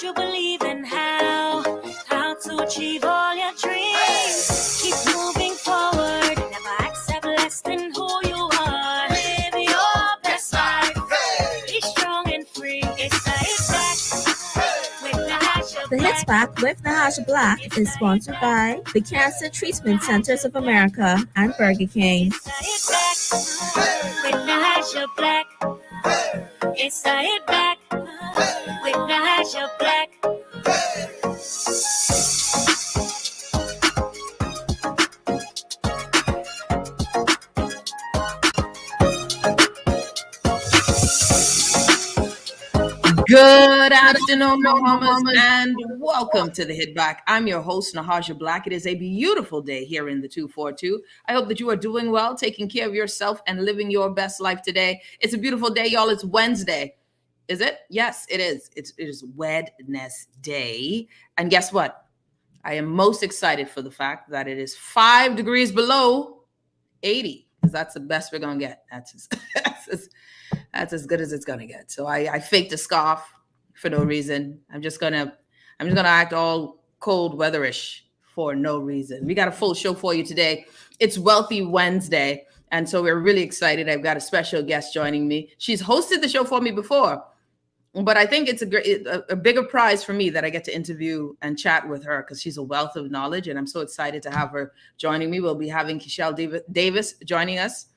you believe in how to achieve all your dreams. Keep moving forward, never accept less than who you are. Live your best life, be strong and free. It's the Hits Back with Nahaja Black is sponsored by the Cancer Treatment Centers of America and Burger King. It's Nahaja Black. It's the Hit Back with Nahaja Black. Good afternoon, mamas, and welcome to the Hit Back. I'm your host, Nahaja Black. It is a beautiful day here in the 242. I hope that you are doing well, taking care of yourself, and living your best life today. It's a beautiful day, y'all. It's Wednesday. Is it? Yes, it is. It is Wednesday. And guess what? I am most excited for the fact that it is 5 degrees below 80, because that's the best we're going to get. That's as good as it's gonna get. So I faked a scarf for no reason. I'm just gonna act all cold weatherish for no reason. We got a full show for you today. It's Wealthy Wednesday, and so we're really excited. I've got a special guest joining me. She's hosted the show for me before, but I think it's a bigger prize for me that I get to interview and chat with her because she's a wealth of knowledge, and I'm so excited to have her joining me. We'll be having Keshelle Davis joining us.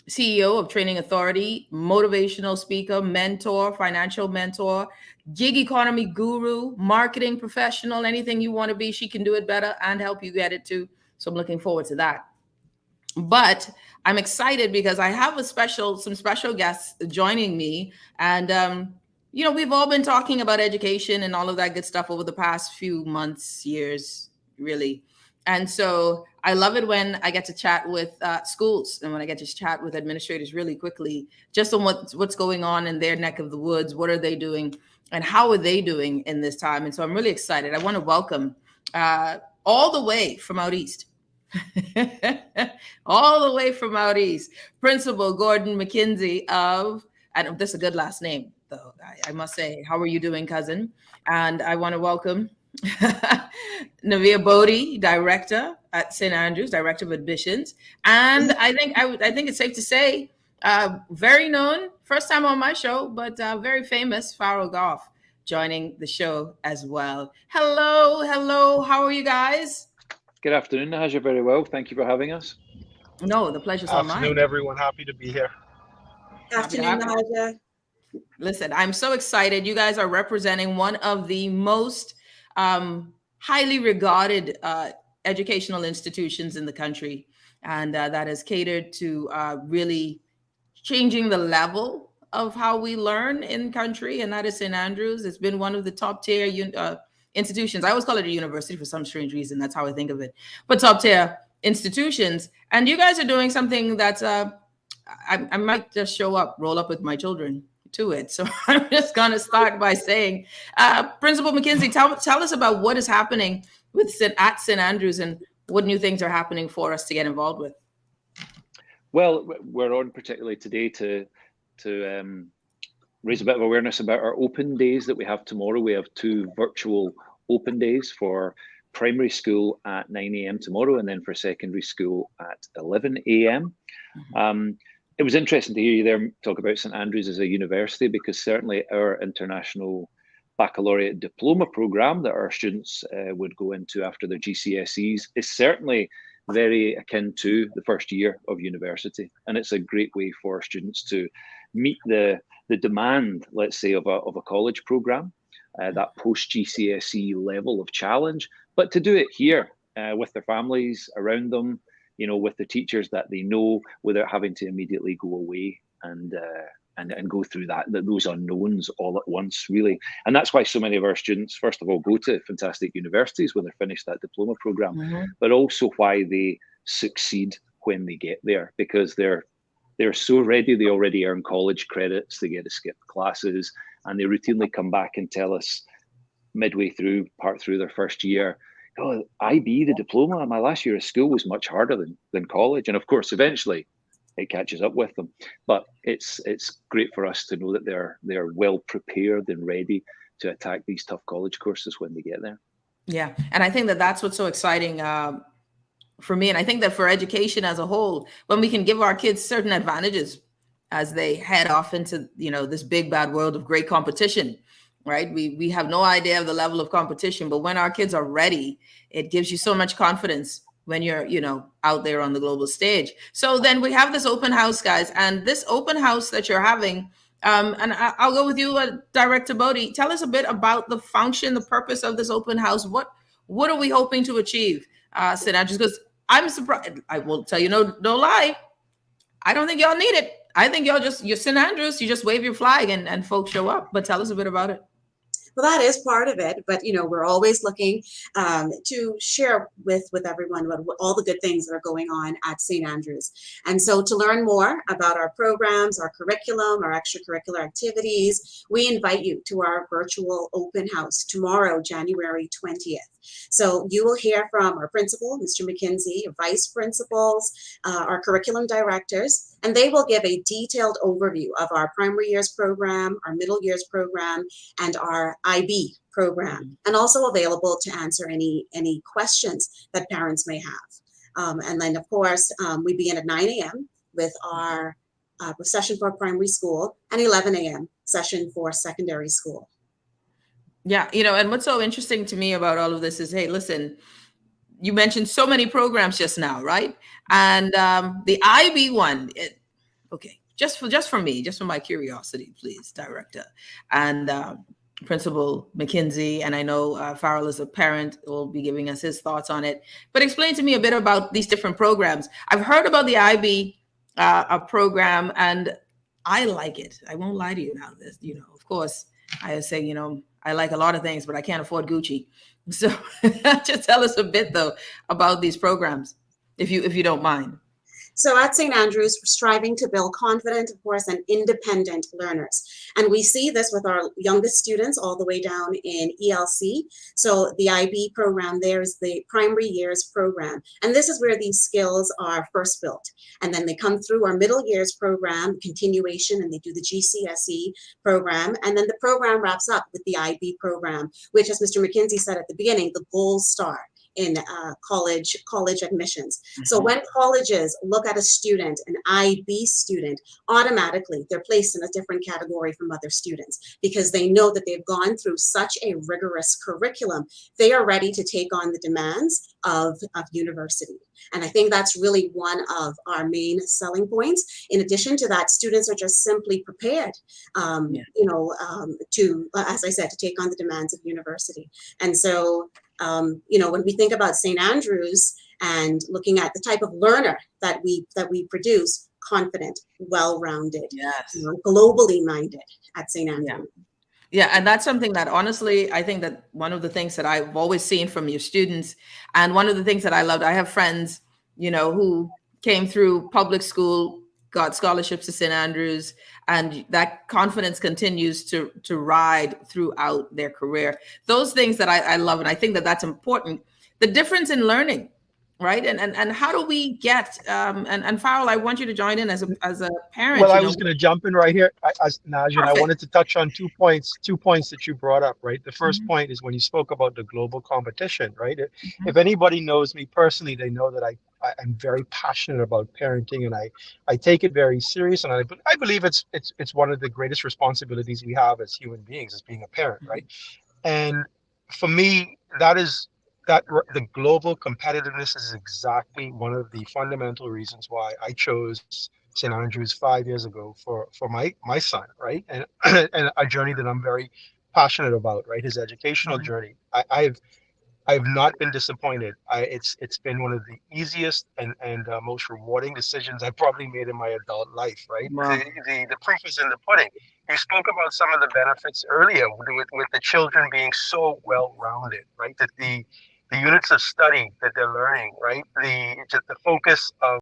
CEO of Training Authority, motivational speaker, mentor, financial mentor, gig economy guru, marketing professional, anything you want to be, she can do it better and help you get it too. So I'm looking forward to that. But I'm excited because I have some special guests joining me. And, we've all been talking about education and all of that good stuff over the past few months, years, really. And so I love it when I get to chat with schools and when I get to chat with administrators really quickly, just on what's going on in their neck of the woods. What are they doing and how are they doing in this time? And so I'm really excited. I want to welcome all the way from out east, Principal Gordon McKenzie and this is a good last name, though, I must say. How are you doing, cousin? And I want to welcome Navia Bodie, director at St. Andrews, director of admissions, and I think it's safe to say, very known, first time on my show, but very famous, Farrell Goff, joining the show as well. Hello, how are you guys? Good afternoon, Nahaja. Very well, thank you for having us. No, the pleasure's all mine. Afternoon, everyone. Happy to be here. Afternoon, Nahaja. Listen, I'm so excited. You guys are representing one of the most highly regarded educational institutions in the country, and that has catered to really changing the level of how we learn in country, and that is St. Andrews. It's been one of the top tier institutions. I always call it a university for some strange reason. That's how I think of it. But top tier institutions, and you guys are doing something that's I might just roll up with my children to it. So I'm just going to start by saying, Principal McKenzie, tell us about what is happening at St. Andrews and what new things are happening for us to get involved with. Well, we're on particularly today to raise a bit of awareness about our open days that we have tomorrow. We have 2 virtual open days for primary school at 9 a.m. tomorrow, and then for secondary school at 11 a.m. Mm-hmm. It was interesting to hear you there talk about St. Andrews as a university, because certainly our international baccalaureate diploma program that our students would go into after their GCSEs is certainly very akin to the first year of university. And it's a great way for students to meet the demand, let's say, of a college program, that post-GCSE level of challenge, but to do it here with their families around them, with the teachers that they know, without having to immediately go away and go through those unknowns all at once, really. And that's why so many of our students, first of all, go to fantastic universities when they're finished that diploma program, mm-hmm. but also why they succeed when they get there, because they're so ready. They already earn college credits, they get to skip classes, and they routinely come back and tell us midway through, part through their first year, oh, IB, the diploma, my last year of school was much harder than college. And of course, eventually it catches up with them. But it's great for us to know that they're well prepared and ready to attack these tough college courses when they get there. Yeah, and I think that that's what's so exciting for me, and I think that for education as a whole, when we can give our kids certain advantages as they head off into this big bad world of great competition, right? We have no idea of the level of competition, but when our kids are ready, it gives you so much confidence when you're out there on the global stage. So then we have this open house, guys, and this open house that you're having. And I'll go with you, Director Bodie. Tell us a bit about the function, the purpose of this open house. What are we hoping to achieve, St. Andrews? Because I'm surprised. I will tell you, no lie. I don't think y'all need it. I think you're St. Andrews. You just wave your flag and folks show up. But tell us a bit about it. Well, that is part of it, but we're always looking to share with everyone what all the good things that are going on at St. Andrews. And so to learn more about our programs, our curriculum, our extracurricular activities, we invite you to our virtual open house tomorrow, January 20th. So you will hear from our principal, Mr. McKinsey, vice principals, our curriculum directors, and they will give a detailed overview of our primary years program, our middle years program, and our IB program, and also available to answer any questions that parents may have. And then, of course, we begin at 9 a.m. with our session for primary school and 11 a.m. session for secondary school. Yeah, and what's so interesting to me about all of this is, hey, listen, you mentioned so many programs just now, right? And the IB one, okay, just for me, just for my curiosity, please, Director and Principal McKinsey, and I know Farrell is a parent, will be giving us his thoughts on it. But explain to me a bit about these different programs. I've heard about the IB program, and I like it. I won't lie to you now. This, of course, I say, I like a lot of things, but I can't afford Gucci. So just tell us a bit, though, about these programs, if you don't mind. So at St. Andrews, we're striving to build confident, of course, and independent learners. And we see this with our youngest students all the way down in ELC. So the IB program there is the primary years program. And this is where these skills are first built. And then they come through our middle years program, continuation, and they do the GCSE program. And then the program wraps up with the IB program, which, as Mr. McKinsey said at the beginning, the gold star in college admissions. Mm-hmm. So when colleges look at a student, an IB student, automatically they're placed in a different category from other students because they know that they've gone through such a rigorous curriculum. They are ready to take on the demands of university. And I think that's really one of our main selling points. In addition to that, students are just simply prepared, to, as I said, to take on the demands of university. And so, when we think about St. Andrews and looking at the type of learner that we produce, confident, well-rounded, yes, globally minded at St. Andrews. Yeah. Yeah, and that's something that honestly, I think that one of the things that I've always seen from your students, and one of the things that I loved, I have friends, who came through public school, got scholarships to St. Andrews, and that confidence continues to ride throughout their career. Those things that I love, and I think that that's important. The difference in learning, right? And how do we get, and Farrell, I want you to join in as a parent. Well, I was going to jump in right here, Najin. I wanted to touch on 2 points that you brought up, right? The first point is when you spoke about the global competition, right? If anybody knows me personally, they know that I'm very passionate about parenting, and I take it very serious, and I believe it's one of the greatest responsibilities we have as human beings, as being a parent, right? And for me, that the global competitiveness is exactly one of the fundamental reasons why I chose St. Andrews 5 years ago for my son, right? And and a journey that I'm very passionate about, right? His educational journey. I've not been disappointed. It's been one of the easiest and most rewarding decisions I probably made in my adult life, right? Wow. The proof is in the pudding. You spoke about some of the benefits earlier with the children being so well-rounded, right? That the units of study that they're learning, right? The focus of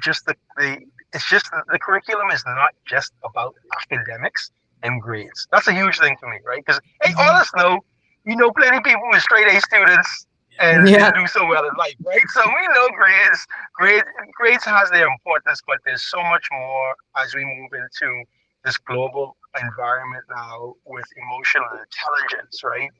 just the curriculum is not just about academics and grades. That's a huge thing for me, right? Because hey, all us know, plenty of people with straight A students, and Yeah. do so well in life, right? So we know grades has their importance, but there's so much more as we move into this global environment now with emotional intelligence, right?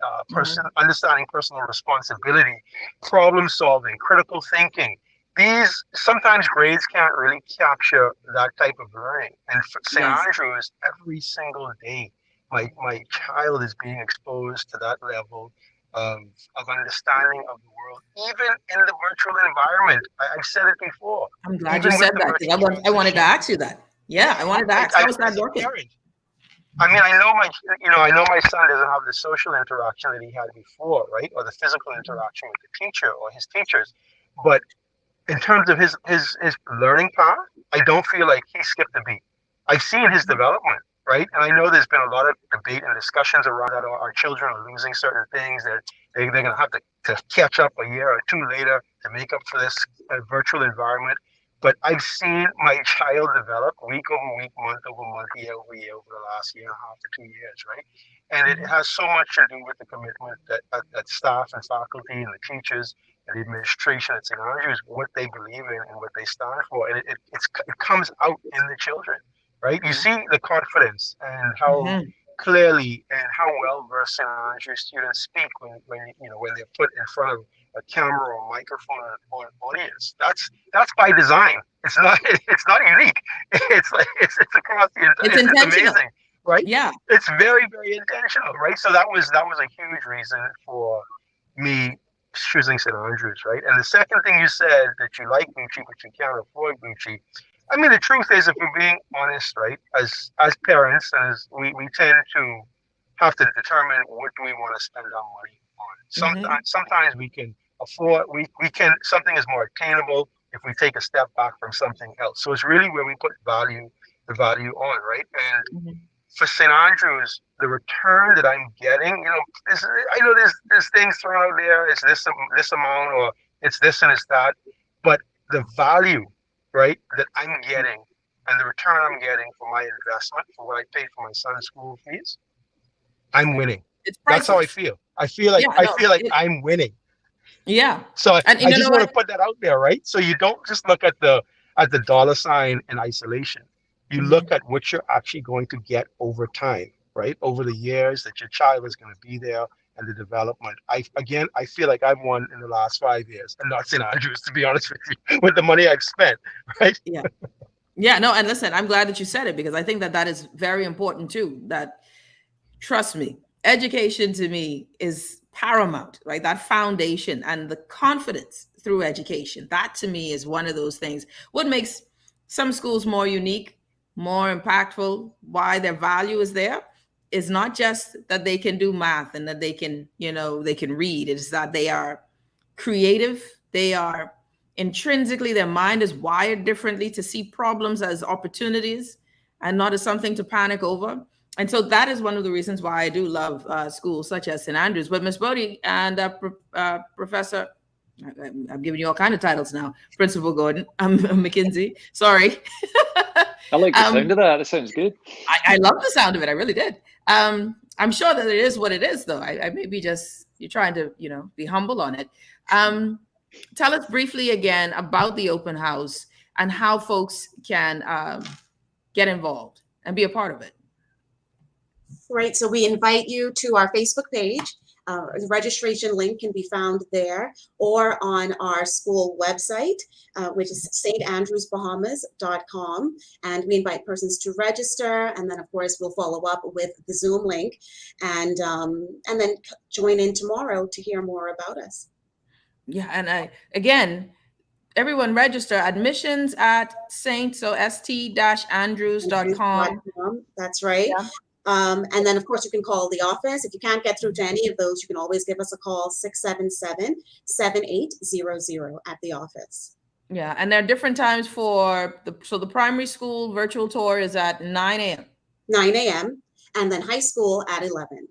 Understanding personal responsibility, problem solving, critical thinking. These sometimes grades can't really capture that type of learning. And for St. Yes. Andrews, every single day, my child is being exposed to that level of, of understanding of the world, even in the virtual environment. I've said it before. I'm glad you Even with said the that, 'cause virtual I wanted to transition. ask you that. Yeah, I wanted to ask. How is that As a working? parent, I mean, I know my son doesn't have the social interaction that he had before, right? Or the physical interaction with the teacher or his teachers. But in terms of his learning path, I don't feel like he skipped a beat. I've seen his development, right? And I know there's been a lot of debate and discussions around that our children are losing certain things that they're going to have to catch up a year or two later to make up for this virtual environment. But I've seen my child develop week over week, month over month, year over year, over the last year and a half to 2 years, right? And it has so much to do with the commitment that staff and faculty and the teachers and the administration at St. Andrews, what they believe in and what they stand for. And it comes out in the children, right? You see the confidence and how clearly and how well versed St. Andrews students speak when they're put in front of a camera or microphone or an audience. That's by design. It's not unique. It's across the entire. It's intentional. Amazing, right? Yeah. It's very, very intentional, right? So that was a huge reason for me choosing St. Andrews, right? And the second thing you said that you like Gucci, but you can't afford Gucci. I mean, the truth is, if we're being honest, right, as parents, as we tend to have to determine what do we want to spend our money on. Sometimes we can afford, we can, something is more attainable if we take a step back from something else. So it's really where we put the value on, right? And for St. Andrews, the return that I'm getting, I know there's things thrown out there. It's this amount, or it's this and it's that, but the value, right, that I'm getting, and the return I'm getting for my investment, for what I paid for my son's school fees, I'm winning. It's That's how I priceless. feel. I feel like I'm winning. Yeah. So And I just want to put that out there, right? So you don't just look at the dollar sign in isolation. You look at what you're actually going to get over time, right? Over the years that your child is going to be there and the development. I feel like I've won in the last 5 years, and not St. Andrews, to be honest with you, with the money I've spent, right? Yeah. Yeah, no, and listen, I'm glad that you said it, because I think that is very important too. That, trust me, education to me is paramount, right? That foundation and the confidence through education. That to me is one of those things. What makes some schools more unique, more impactful, why their value is there, is not just that they can do math and that they can read. It's that they are creative. They are intrinsically, their mind is wired differently to see problems as opportunities and not as something to panic over. And so that is one of the reasons why I do love schools such as St. Andrews. But Ms. Bodie and Professor, I'm giving you all kind of titles now, Principal Gordon, McKinsey, sorry. I like the sound of that. That sounds good. I love the sound of it. I really did. I'm sure that it is what it is, though. I may be just, you're trying to, be humble on it. Tell us briefly again about the open house and how folks can get involved and be a part of it. Right, so we invite you to our Facebook page. The registration link can be found there or on our school website, which is standrewsbahamas.com. And we invite persons to register. And then, of course, we'll follow up with the Zoom link and then join in tomorrow to hear more about us. Yeah, and again, everyone register. Admissions at st-andrews.com. That's right. Yeah. And then, of course, you can call the office. If you can't get through to any of those, you can always give us a call, 677-7800 at the office. Yeah, and there are different times for the primary school virtual tour is at 9 a.m. 9 a.m. and then high school at 11.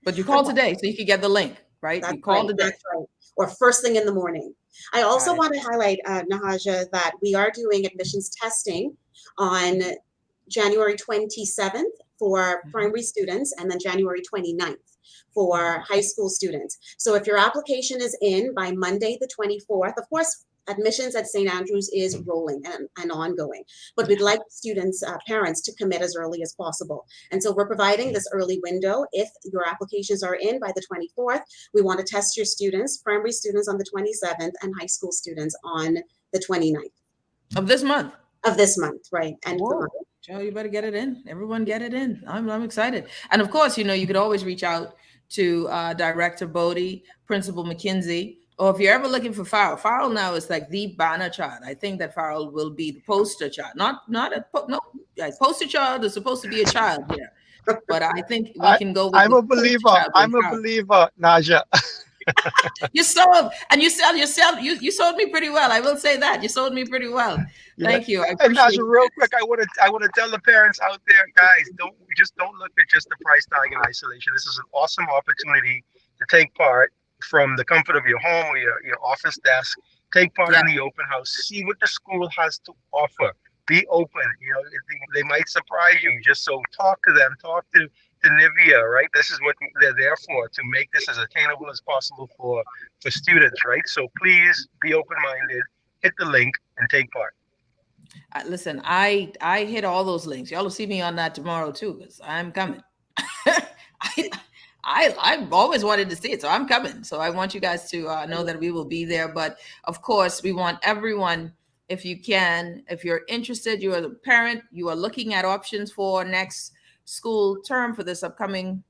But you call today, so you can get the link, right? That's you call right, today. that's right. Or first thing in the morning. I also want to highlight, Nahaja, that we are doing admissions testing on January 27th for primary students, and then January 29th for high school students. So if your application is in by Monday, the 24th, of course, admissions at St. Andrews is rolling and ongoing, but we'd like students, parents to commit as early as possible. And so we're providing this early window. If your applications are in by the 24th, we want to test your students, primary students on the 27th and high school students on the 29th. Of this month? Of this month, right. And Joe, you better get it in. Everyone get it in. I'm excited. And of course, you could always reach out to Director Bodie, Principal McKinsey, or if you're ever looking for Farrell now is like the banner child. I think that Farrell will be the poster child. Poster child is supposed to be a child here. But I think we can go with I'm a believer. I'm a believer, Naja. You sold me pretty well. I will say that. You sold me pretty well. Yeah. Thank you. And Naja, real quick, I want to tell the parents out there, guys, don't look at just the price tag in isolation. This is an awesome opportunity to take part from the comfort of your home or your office desk. Take part in the open house. See what the school has to offer. Be open. They might surprise you. Just so talk to them. Talk to Nivea, right? This is what they're there for, to make this as attainable as possible for students, right? So please be open-minded. Hit the link and take part. Listen, I hit all those links. Y'all will see me on that tomorrow too, because I'm coming. I've always wanted to see it, so I'm coming. So I want you guys to know that we will be there. But of course, we want everyone, if you can, if you're interested, you are a parent, you are looking at options for next school term for this upcoming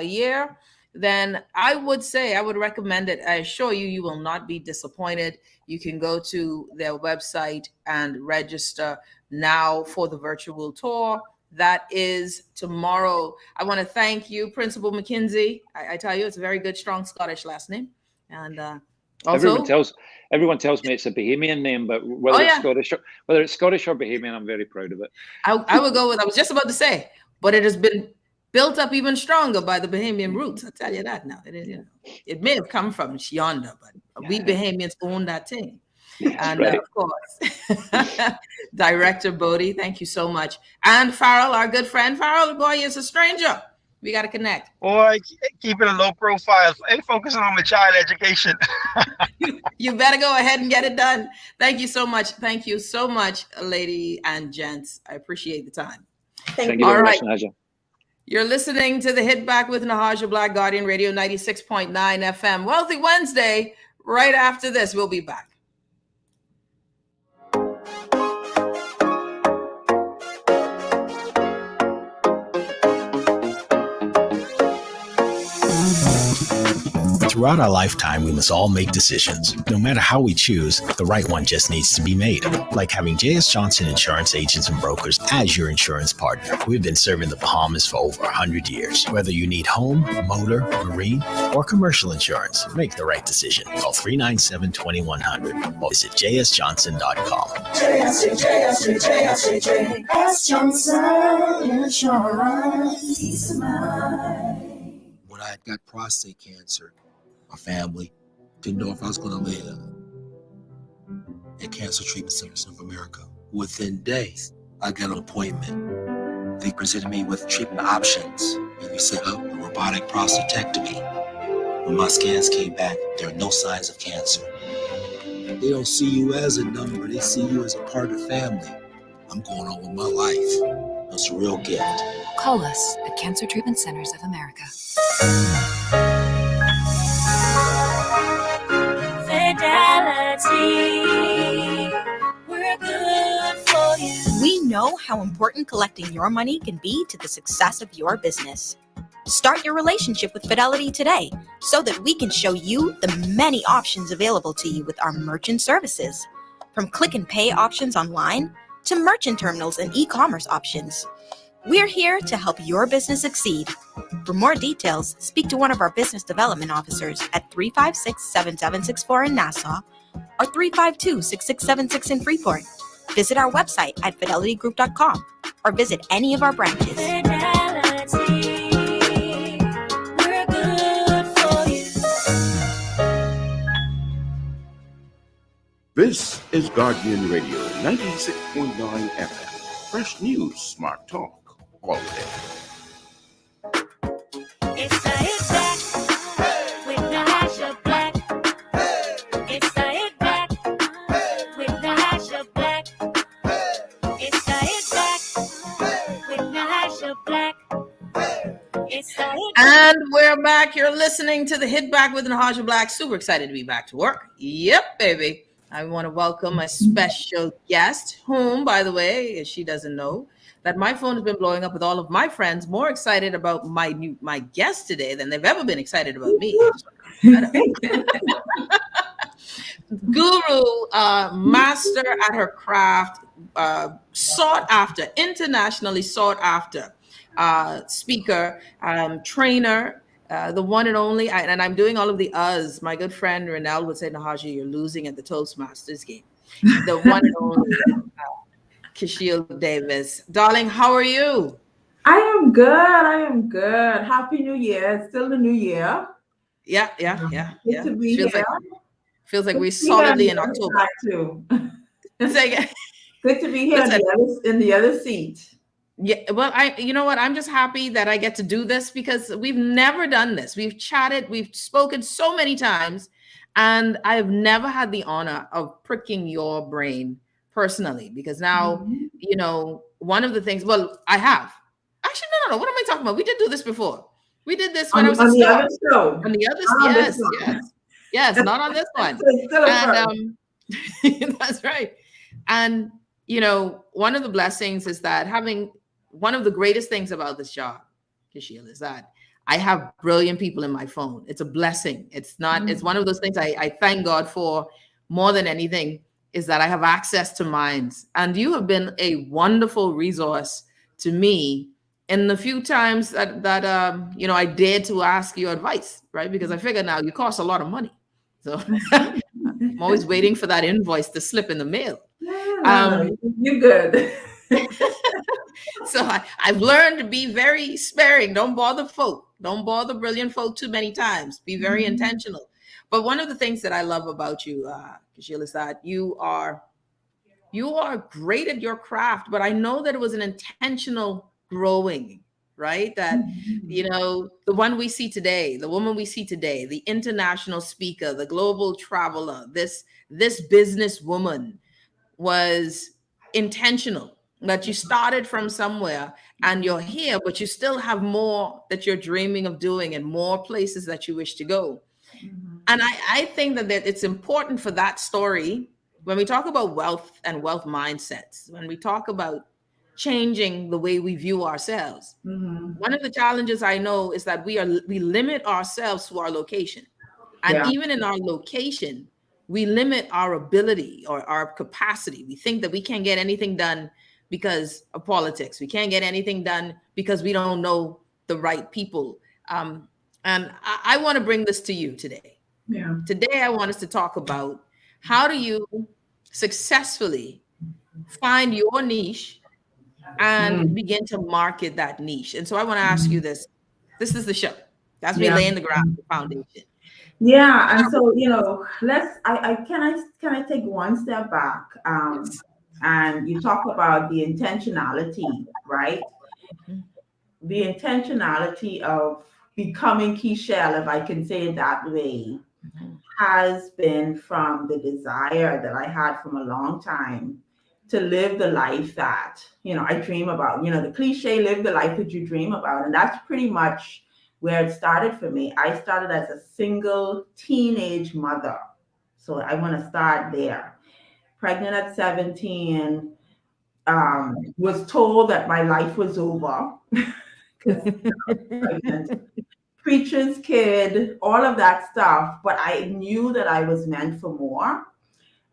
year, then I would recommend it. I assure you, you will not be disappointed. You can go to their website and register now for the virtual tour. That is tomorrow. I want to thank you, Principal McKinsey. I tell you, it's a very good, strong Scottish last name. And also, everyone tells me it's a Bahamian name, but whether it's Scottish or Bahamian, I'm very proud of it. I would go with. I was just about to say, but it has been built up even stronger by the Bahamian roots. I tell you that now. It may have come from yonder, but we Bahamians own that thing. And right. Of course, Director Bodie, thank you so much. And Farrell, our good friend. Farrell, boy, is a stranger. We got to connect. Boy, keeping a low profile and focusing on my child education. You better go ahead and get it done. Thank you so much. Thank you so much, lady and gents. I appreciate the time. Thank you very much, Naja. You're listening to the Hit Back with Nahaja Black, Guardian Radio 96.9 FM. Wealthy Wednesday. Right after this, we'll be back. Throughout our lifetime, we must all make decisions. No matter how we choose, the right one just needs to be made. Like having J.S. Johnson Insurance Agents and Brokers as your insurance partner. We've been serving the Bahamas for over 100 years. Whether you need home, motor, marine, or commercial insurance, make the right decision. Call 397-2100 or visit jsjohnson.com. JS Johnson Insurance. Peace of mind. When I got prostate cancer, my family didn't know if I was going to live. At Cancer Treatment Centers of America, within days, I got an appointment. They presented me with treatment options, and we set up a robotic prostatectomy. When my scans came back, there are no signs of cancer. They don't see you as a number, they see you as a part of the family. I'm going on with my life. That's a real gift. Call us at Cancer Treatment Centers of America. Fidelity, we're good for you. We know how important collecting your money can be to the success of your business. Start your relationship with Fidelity today so that we can show you the many options available to you with our merchant services. From click and pay options online to merchant terminals and e-commerce options. We're here to help your business succeed. For more details, speak to one of our business development officers at 356-7764 in Nassau or 352-6676 in Freeport. Visit our website at fidelitygroup.com or visit any of our branches. Fidelity, we're good for you. This is Guardian Radio 96.9 FM. Fresh news, smart talk, all day. back. You're listening to the Hit Back with Nahaja Black. Super excited to be back to work. Yep, baby. I want to welcome a special guest, whom, by the way, she doesn't know, that my phone has been blowing up with all of my friends more excited about my guest today than they've ever been excited about me. Guru, master at her craft, sought after, internationally sought after speaker, trainer, the one and only, and I'm doing all of the us. My good friend Renelle would say, Nahaja, you're losing at the Toastmasters game. The one and only Keshelle Davis. Darling, how are you? I am good. I am good. Happy New Year. It's still the new year. Yeah. Good to be here. Feels like we're solidly in October. Too. Good to be here in the other seat. Yeah, well, you know what? I'm just happy that I get to do this because we've never done this. We've chatted, we've spoken so many times, and I've never had the honor of pricking your brain personally because now, you know, one of the things, well, I have. Actually, no. What am I talking about? We did do this before. We did this when I was on the other show. On the other, yes, not on this one. And, that's right. And, you know, one of the blessings is that one of the greatest things about this job, Kishelle, is that I have brilliant people in my phone. It's a blessing. It's not, it's one of those things I thank God for more than anything is that I have access to minds. And you have been a wonderful resource to me in the few times that you know, I dared to ask you advice, right? Because I figure now you cost a lot of money. So I'm always waiting for that invoice to slip in the mail. You're good. So I've learned to be very sparing. Don't bother folk. Don't bother brilliant folk too many times. Be very intentional. But one of the things that I love about you, Kishelle, is that you are great at your craft, but I know that it was an intentional growing, right? That, you know, the one we see today, the woman we see today, the international speaker, the global traveler, this businesswoman was intentional, that you started from somewhere and you're here, but you still have more that you're dreaming of doing and more places that you wish to go. And I think that it's important for that story when we talk about wealth and wealth mindsets, when we talk about changing the way we view ourselves. One of the challenges I know is that we limit ourselves to our location. And even in our location, we limit our ability or our capacity. We think that we can't get anything done because of politics. We can't get anything done because we don't know the right people. And I want to bring this to you today. Today, I want us to talk about how do you successfully find your niche and begin to market that niche. And so I want to ask you this. This is the show. That's me laying the ground, the foundation. Yeah, and so, you know, can I take one step back? And you talk about the intentionality, right? The intentionality of becoming Kishelle, if I can say it that way, has been from the desire that I had from a long time to live the life that, you know, I dream about. You know, the cliche, live the life that you dream about. And that's pretty much where it started for me. I started as a single teenage mother. So I want to start there. Pregnant at 17, was told that my life was over. Preacher's kid, all of that stuff. But I knew that I was meant for more.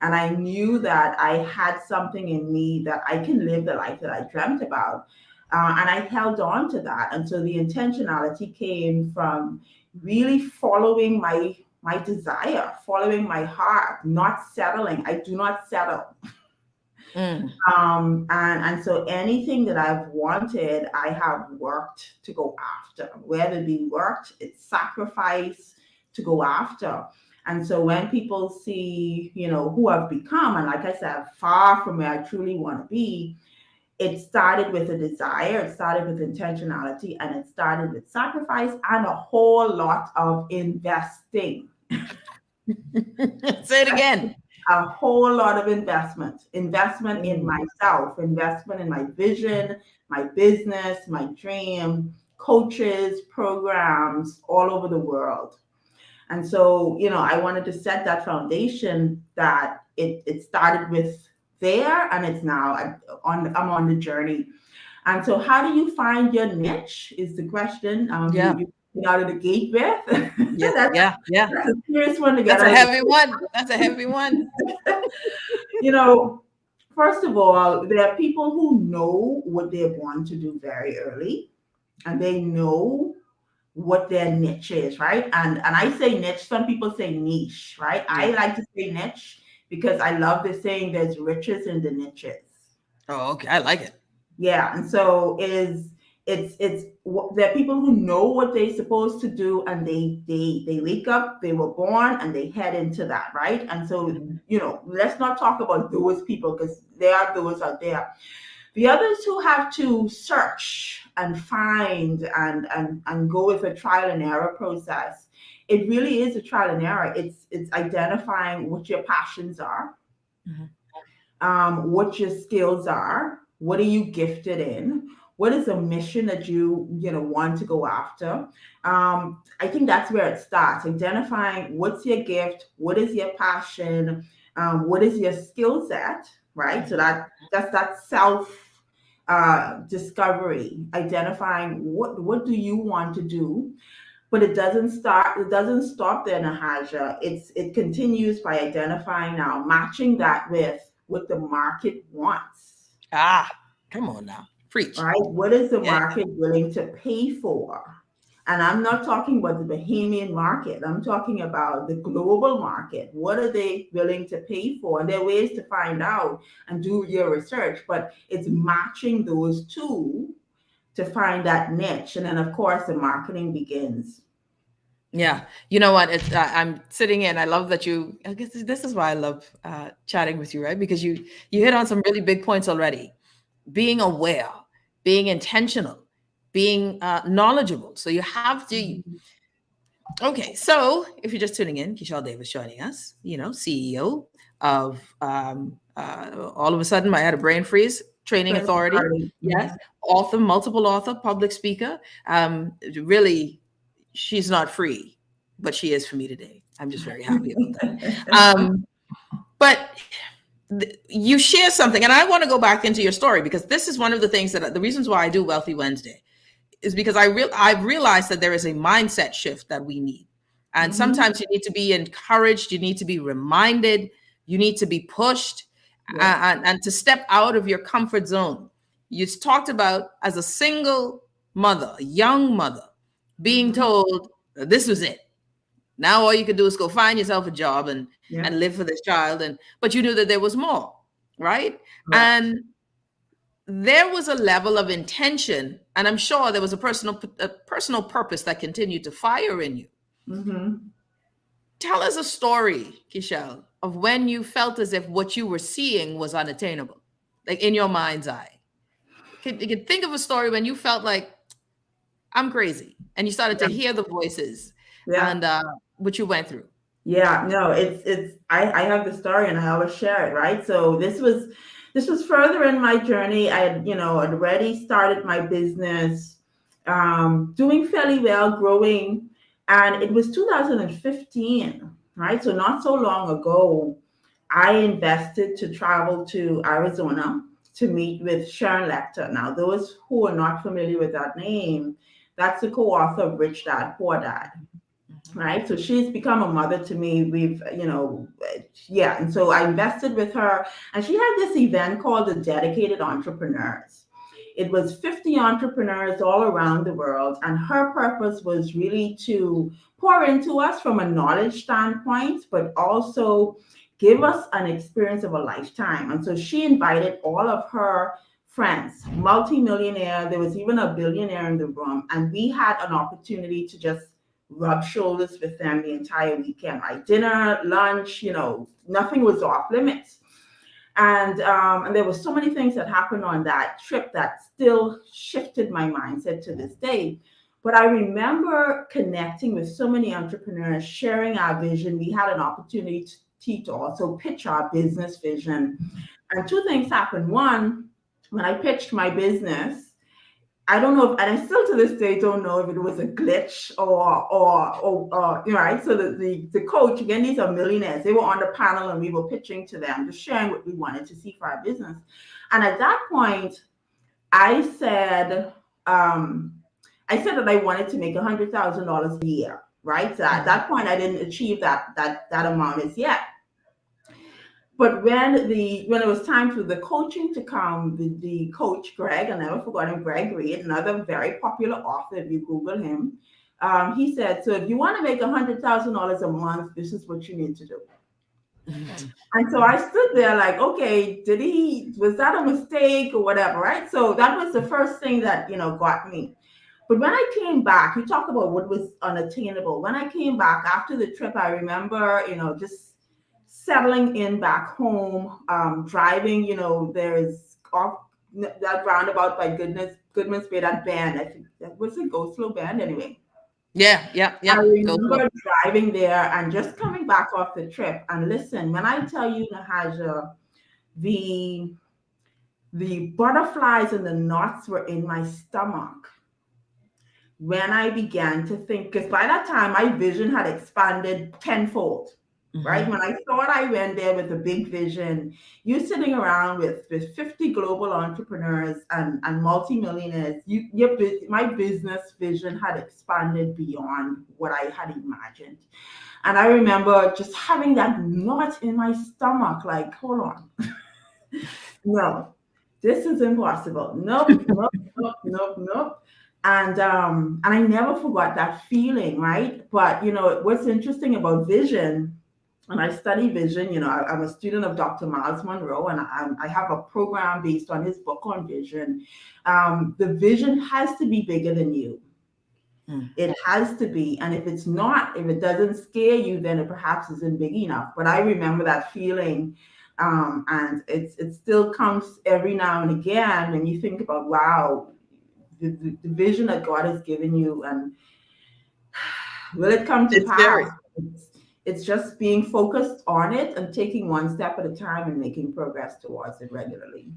And I knew that I had something in me that I can live the life that I dreamt about. And I held on to that. And so the intentionality came from really following my desire, following my heart, not settling. I do not settle. And so anything that I've wanted, I have worked to go after. Whether it be worked, it's sacrifice to go after. And so when people see, you know, who I've become, and like I said, far from where I truly want to be, it started with a desire, it started with intentionality, and it started with sacrifice and a whole lot of investing. Say it again. A whole lot of investment in myself, investment in my vision, my business, my dream, coaches, programs all over the world. And so, I wanted to set that foundation that it started with there, and it's now I'm on the journey. And so, how do you find your niche is the question. You out of the gate with. Yeah. That's a serious one to get. That's a heavy one. That's a heavy one. First of all, there are people who know what they want to do very early, and they know what their niche is, right? And I say niche, some people say niche, right? Yeah. I like to say niche because I love the saying there's riches in the niches. Oh, okay. I like it. Yeah. And so it's there are people who know what they're supposed to do, and they wake up, they were born, and they head into that, right? And so, let's not talk about those people, because there are those out there. The others who have to search and find and go with a trial and error process, it really is a trial and error. It's identifying what your passions are, what your skills are, what are you gifted in, what is a mission that you want to go after. I think that's where it starts, identifying what's your gift, what is your passion, what is your skill set, right? So that's that self discovery, identifying what do you want to do. But it doesn't stop there, Nahaja. It continues by identifying now, matching that with what the market wants. Come on now, preach. Right? What is the market willing to pay for? And I'm not talking about the Bahamian market. I'm talking about the global market. What are they willing to pay for? And there are ways to find out and do your research, but it's matching those two to find that niche. And then, of course, the marketing begins. Yeah. You know what? I'm sitting in. I love that I guess this is why I love chatting with you, right? Because you hit on some really big points already. Being aware, being intentional, being knowledgeable. So you have to. Okay. So if you're just tuning in, Kishal Davis joining us, CEO of all of a sudden I had a brain freeze, Training Authority. Yes. Author, multiple author, public speaker. Really, she's not free, but she is for me today. I'm just very happy about that. But you share something, and I want to go back into your story, because this is one of the things the reasons why I do Wealthy Wednesday is because I've realized that there is a mindset shift that we need. And sometimes you need to be encouraged, you need to be reminded, you need to be pushed, and to step out of your comfort zone. You talked about, as a single mother, a young mother, being told that this was it. Now all you can do is go find yourself a job and live for this child. But you knew that there was more, right? And there was a level of intention, and I'm sure there was a personal purpose that continued to fire in you. Tell us a story, Kishelle, of when you felt as if what you were seeing was unattainable, like in your mind's eye. You can think of a story when you felt like, I'm crazy, and you started to hear the voices and what you went through. Yeah, no, I have the story, and I always share it, right? So this was further in my journey. I had, I'd already started my business, doing fairly well, growing, and it was 2015, right? So not so long ago, I invested to travel to Arizona to meet with Sharon Lecter. Now, those who are not familiar with that name, that's the co-author of Rich Dad, Poor Dad. Right. So she's become a mother to me. And so I invested with her, and she had this event called the Dedicated Entrepreneurs. It was 50 entrepreneurs all around the world. And her purpose was really to pour into us from a knowledge standpoint, but also give us an experience of a lifetime. And so she invited all of her friends, multimillionaire. There was even a billionaire in the room. And we had an opportunity to just rub shoulders with them the entire weekend, right? Dinner, lunch, nothing was off limits. And there were so many things that happened on that trip that still shifted my mindset to this day. But I remember connecting with so many entrepreneurs, sharing our vision. We had an opportunity to also pitch our business vision. And two things happened. One, when I pitched my business, I don't know if, and I still to this day don't know if it was a glitch or right. So the coach, again, these are millionaires. They were on the panel and we were pitching to them, just sharing what we wanted to see for our business. And at that point, I said that I wanted to make $100,000 a year. Right. So at that point, I didn't achieve that amount as yet. But when it was time for the coaching to come, the coach, Greg, I never forgot him, Greg Reed, another very popular author, if you Google him, he said, so if you want to make $100,000 a month, this is what you need to do. And so I stood there like, okay, was that a mistake or whatever, right? So that was the first thing that, got me. But when I came back, you talk about what was unattainable. When I came back after the trip, I remember, just settling in back home, driving, there's off that roundabout by Goodman's Bay, that bend. I think that was a Go Slow bend anyway. Yeah. I remember driving there and just coming back off the trip. And listen, when I tell you, Nahaja, the butterflies and the knots were in my stomach when I began to think, because by that time my vision had expanded tenfold. Right? When I thought I went there with a big vision, you sitting around with 50 global entrepreneurs and multimillionaires, my business vision had expanded beyond what I had imagined. And I remember just having that knot in my stomach, like, hold on. No, this is impossible. Nope. And I never forgot that feeling, right? But, what's interesting about vision, and I study vision, I'm a student of Dr. Miles Monroe, and I have a program based on his book on vision. The vision has to be bigger than you. It has to be. And if it doesn't scare you, then it perhaps isn't big enough. But I remember that feeling. And it still comes every now and again when you think about, wow, the vision that God has given you, and will it come to pass? It's just being focused on it and taking one step at a time and making progress towards it regularly.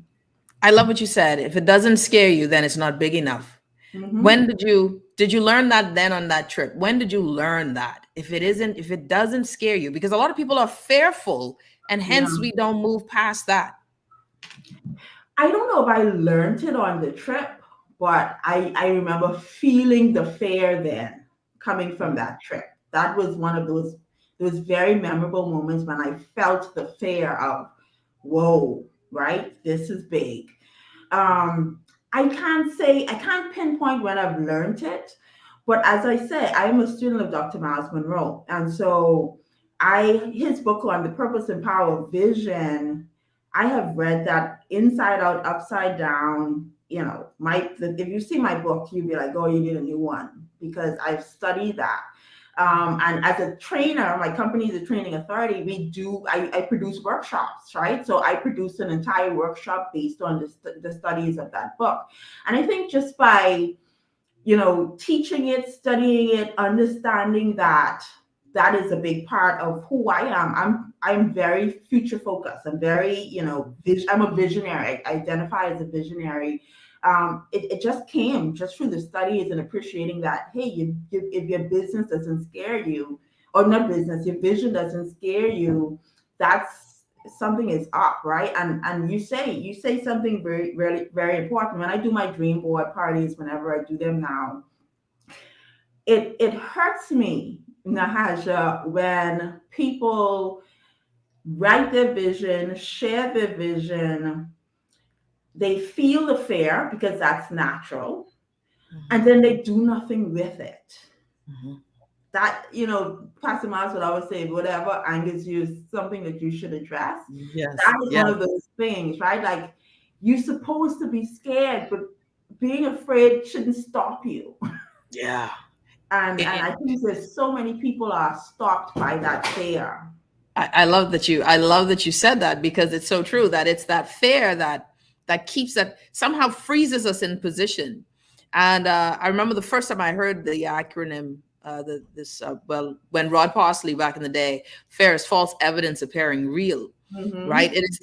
I love what you said. If it doesn't scare you, then it's not big enough. When did you learn that then on that trip? When did you learn that? If it doesn't scare you, because a lot of people are fearful and hence we don't move past that. I don't know if I learned it on the trip, but I remember feeling the fear then coming from that trip. That was one of those very memorable moments when I felt the fear of, whoa, right? This is big. I can't pinpoint when I've learned it, but as I say, I am a student of Dr. Miles Monroe. And so his book on the purpose and power of vision, I have read that inside out, upside down. If you see my book, you'll be like, oh, you need a new one, because I've studied that. And as a trainer, my company is a training authority. I produce workshops, right? So I produce an entire workshop based on the studies of that book. And I think just by, teaching it, studying it, understanding that is a big part of who I am. I'm very future focused. I'm very, I'm a visionary. I identify as a visionary. It just came just through the studies and appreciating that, hey, if your business doesn't scare you, or not business, your vision doesn't scare you, that's something is up, right? And you say something very, very, very important. When I do my dream board parties, whenever I do them now, it hurts me, Nahaja, when people write their vision, share their vision, they feel the fear because that's natural, and then they do nothing with it. That, Pastor Miles would always say, whatever angers you is something that you should address. Yes. That is one of those things, right? Like, you're supposed to be scared, but being afraid shouldn't stop you. Yeah. And I think there's so many people are stopped by that fear. I love that you said that, because it's so true that it's that fear that keeps that somehow freezes us in position. And I remember the first time I heard the acronym, when Rod Parsley back in the day, fear is false evidence appearing real, right? It is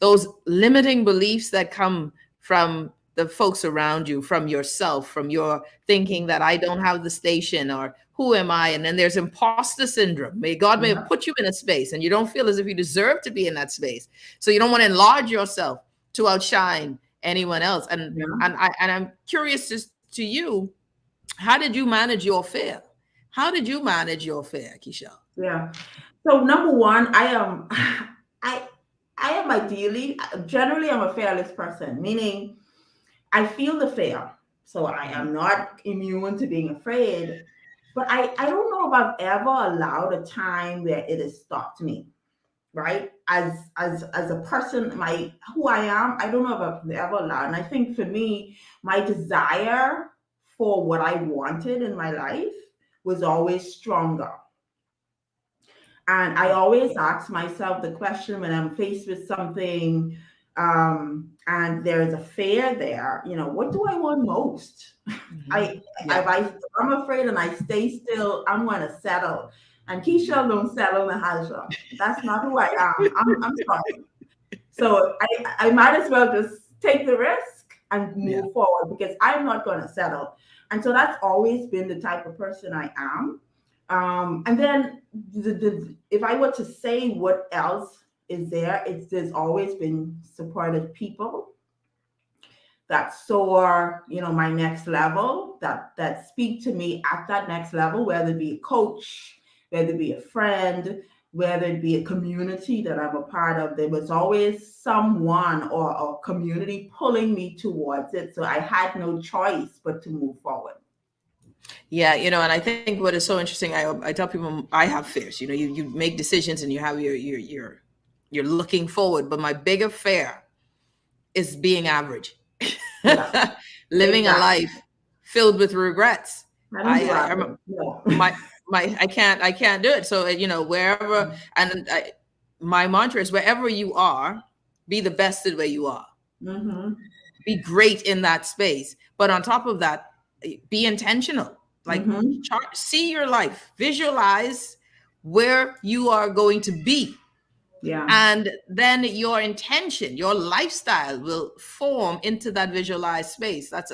those limiting beliefs that come from the folks around you from yourself, from your thinking that I don't have the station, or who am I? And then there's imposter syndrome. God may have put you in a space and you don't feel as if you deserve to be in that space. So you don't want to enlarge yourself to outshine anyone else. And I'm curious to you, how did you manage your fear? How did you manage your fear, Kishelle? Yeah. So number one, I am generally I'm a fearless person, meaning I feel the fear. So I am not immune to being afraid, but I don't know if I've ever allowed a time where it has stopped me, right? As a person, who I am, I don't know if I've ever allowed. And I think for me, my desire for what I wanted in my life was always stronger. And I always ask myself the question when I'm faced with something, and there's a fear there, what do I want most? If I'm afraid and I stay still, I'm going to settle. And Kishelle don't settle, Nahaja. That's not who I am. I'm sorry. So I might as well just take the risk and move forward, because I'm not going to settle. And so that's always been the type of person I am. And then if I were to say what else is there, there's always been supportive people that saw, my next level, that speak to me at that next level, whether it be a coach, whether it be a friend, whether it be a community that I'm a part of. There was always someone or a community pulling me towards it. So I had no choice but to move forward. Yeah, and I think what is so interesting, I tell people I have fears. You make decisions and you have you're looking forward, but my bigger fear is being average, living a life filled with regrets. I can't do it. So wherever, and my mantra is wherever you are, be the best at where you are. Mm-hmm. Be great in that space, but on top of that, be intentional. See your life, visualize where you are going to be. Yeah. And then your intention, your lifestyle will form into that visualized space. That's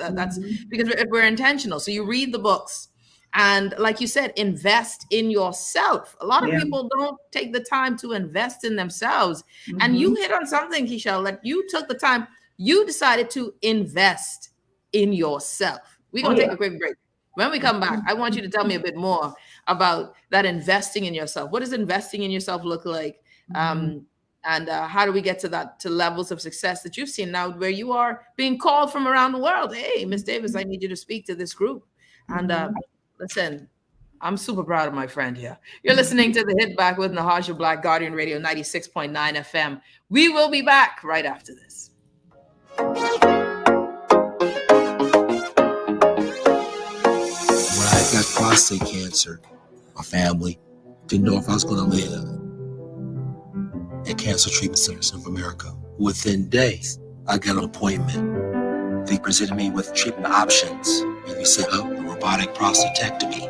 because we're intentional. So you read the books, and like you said, invest in yourself. A lot of people don't take the time to invest in themselves. And you hit on something, Kishelle, like you took the time, you decided to invest in yourself. We're going to take a quick break. When we come back, I want you to tell me a bit more about that investing in yourself. What does investing in yourself look like? And how do we get to levels of success that you've seen now, where you are being called from around the world? Hey, Miss Davis, I need you to speak to this group. And listen, I'm super proud of my friend here. You're listening to The Hit Back with Nahaja Black, Guardian Radio 96.9 FM. We will be back right after this. When I got prostate cancer, my family didn't know if I was going to live. At Cancer Treatment Centers of America, within days, I got an appointment. They presented me with treatment options, and we set up a robotic prostatectomy.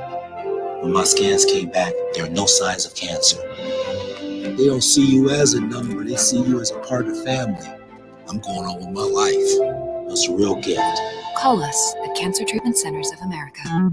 When my scans came back, there are no signs of cancer. They don't see you as a number, they see you as a part of the family. I'm going on with my life. It's a real gift. Call us at Cancer Treatment Centers of America.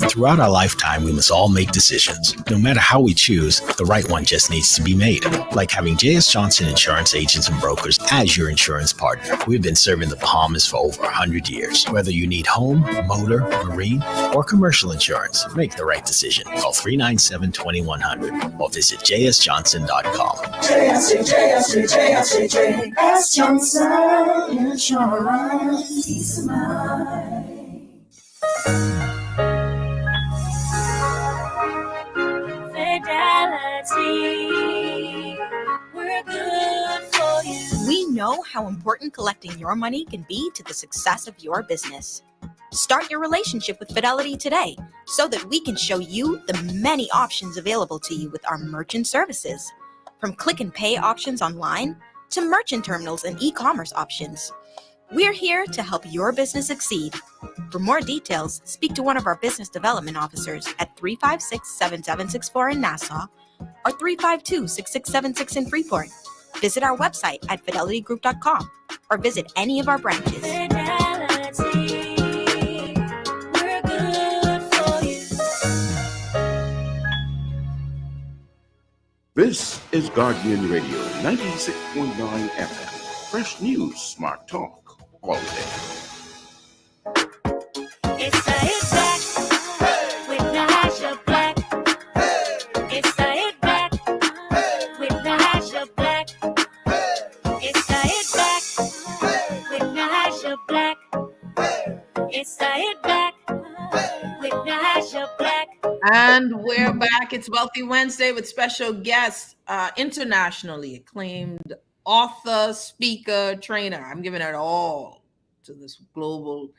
Throughout our lifetime, we must all make decisions. No matter how we choose, the right one just needs to be made. Like having J.S. Johnson Insurance Agents and Brokers as your insurance partner. We've been serving the Bahamas for over 100 years. Whether you need home, motor, marine, or commercial insurance, make the right decision. Call 397-2100 or visit jsjohnson.com. J.S. Johnson Insurance. Peace of mind. Fidelity, we're good for you. We know how important collecting your money can be to the success of your business. Start your relationship with Fidelity today so that we can show you the many options available to you with our merchant services. From click and pay options online to merchant terminals and e-commerce options. We're here to help your business succeed. For more details, speak to one of our business development officers at 356-7764 in Nassau or 352-6676 in Freeport. Visit our website at fidelitygroup.com or visit any of our branches. Fidelity, we're good for you. This is Guardian Radio 96.9 FM. Fresh news, smart talk, all day. It's the Hit Back with Natasha Black. It's the Hit Back with Natasha Black. It's the Hit Back with Natasha Black. It's the Hit Back with Natasha Black. And we're back. It's Wealthy Wednesday with special guest, internationally acclaimed author, speaker, trainer. I'm giving it all to this global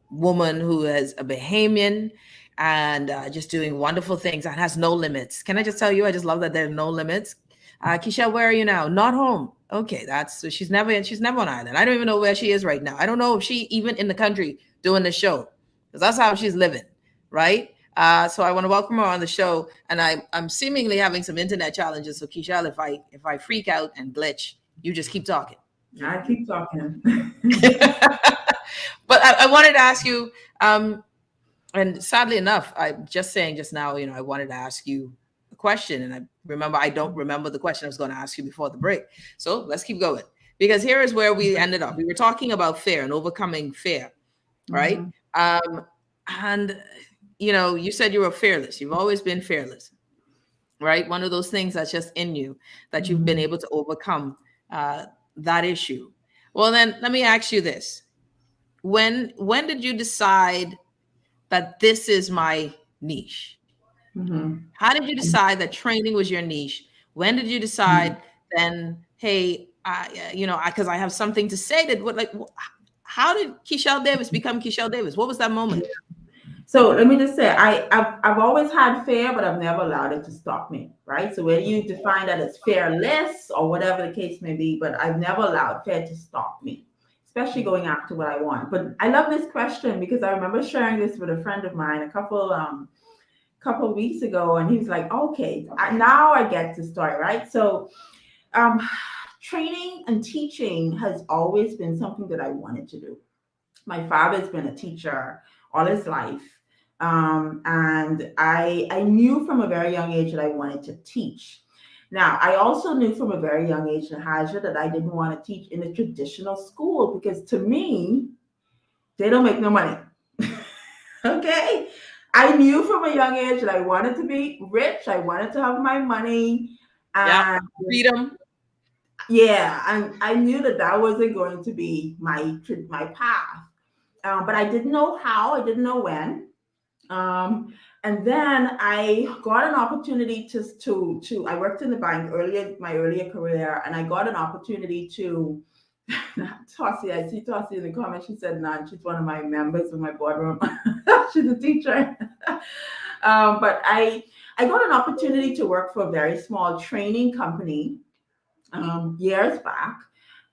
woman who is a Bahamian and just doing wonderful things and has no limits. Can I just tell you, I just love that there are no limits. Kishelle, where are you now? Not home. Okay, so she's never on island. I don't even know where she is right now. I don't know if she even in the country doing the show, because that's how she's living, right? So I want to welcome her on the show, and I'm seemingly having some internet challenges. So Kishelle, if I freak out and glitch, you just keep talking. I keep talking. But I wanted to ask you, and sadly enough, I'm just saying just now, I wanted to ask you a question, and I don't remember the question I was going to ask you before the break. So let's keep going, because here is where we ended up. We were talking about fear and overcoming fear, right? Mm-hmm. And you said you were fearless. You've always been fearless, right? One of those things that's just in you that you've been able to overcome that issue. Well, then let me ask you this. When did you decide that this is my niche? Mm-hmm. How did you decide that training was your niche? When did you decide then, hey, because I have something to say how did Kishal Davis become Kishal Davis? What was that moment? So let me just say, I've always had fear, but I've never allowed it to stop me, right? So whether you define that as fearless or whatever the case may be, but I've never allowed fear to stop me, especially going after what I want. But I love this question because I remember sharing this with a friend of mine a couple of weeks ago, and he was like, okay, now I get the story, right? So training and teaching has always been something that I wanted to do. My father's been a teacher all his life. And I knew from a very young age that I wanted to teach. Now, I also knew from a very young age, Nahaja, that I didn't want to teach in a traditional school because to me, they don't make no money. Okay? I knew from a young age that I wanted to be rich. I wanted to have my money. And freedom. Yeah, and I knew that wasn't going to be my path. But I didn't know how. I didn't know when. And then I got an opportunity to I worked in the bank my earlier career, and I got an opportunity to Tossie. I see Tossie in the comments. She said, "No, she's one of my members of my boardroom. She's a teacher." But I got an opportunity to work for a very small training company years back,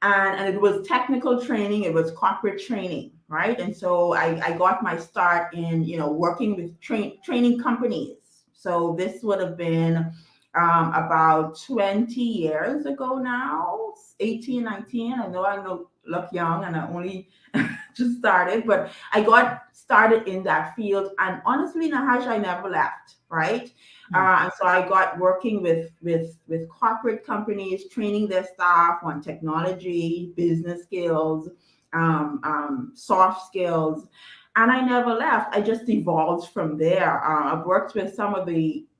and it was technical training. It was corporate training. Right. And so I got my start in, working with training companies. So this would have been about 20 years ago now, 18, 19. I know look young and I only just started, but I got started in that field. And honestly, Nahash, I never left. Right. And so I got working with corporate companies, training their staff on technology, business skills, soft skills, and I never left. I just evolved from there. I've worked with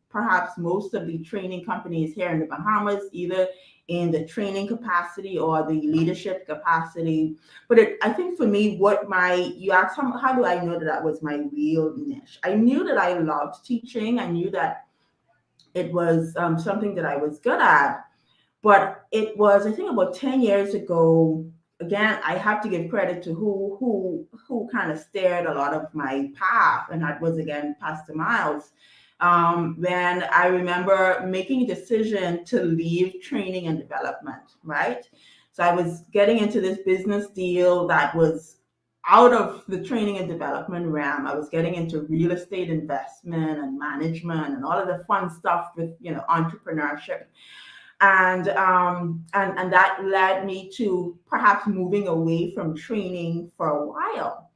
perhaps most of the training companies here in the Bahamas, either in the training capacity or the leadership capacity. But I think for me, you asked how do I know that was my real niche? I knew that I loved teaching. I knew that it was something that I was good at, but it was, I think, about 10 years ago. Again, I have to give credit to who kind of steered a lot of my path, and that was, again, Pastor Miles. When I remember making a decision to leave training and development, right? So I was getting into this business deal that was out of the training and development realm. I was getting into real estate investment and management and all of the fun stuff with, entrepreneurship. and that led me to perhaps moving away from training for a while.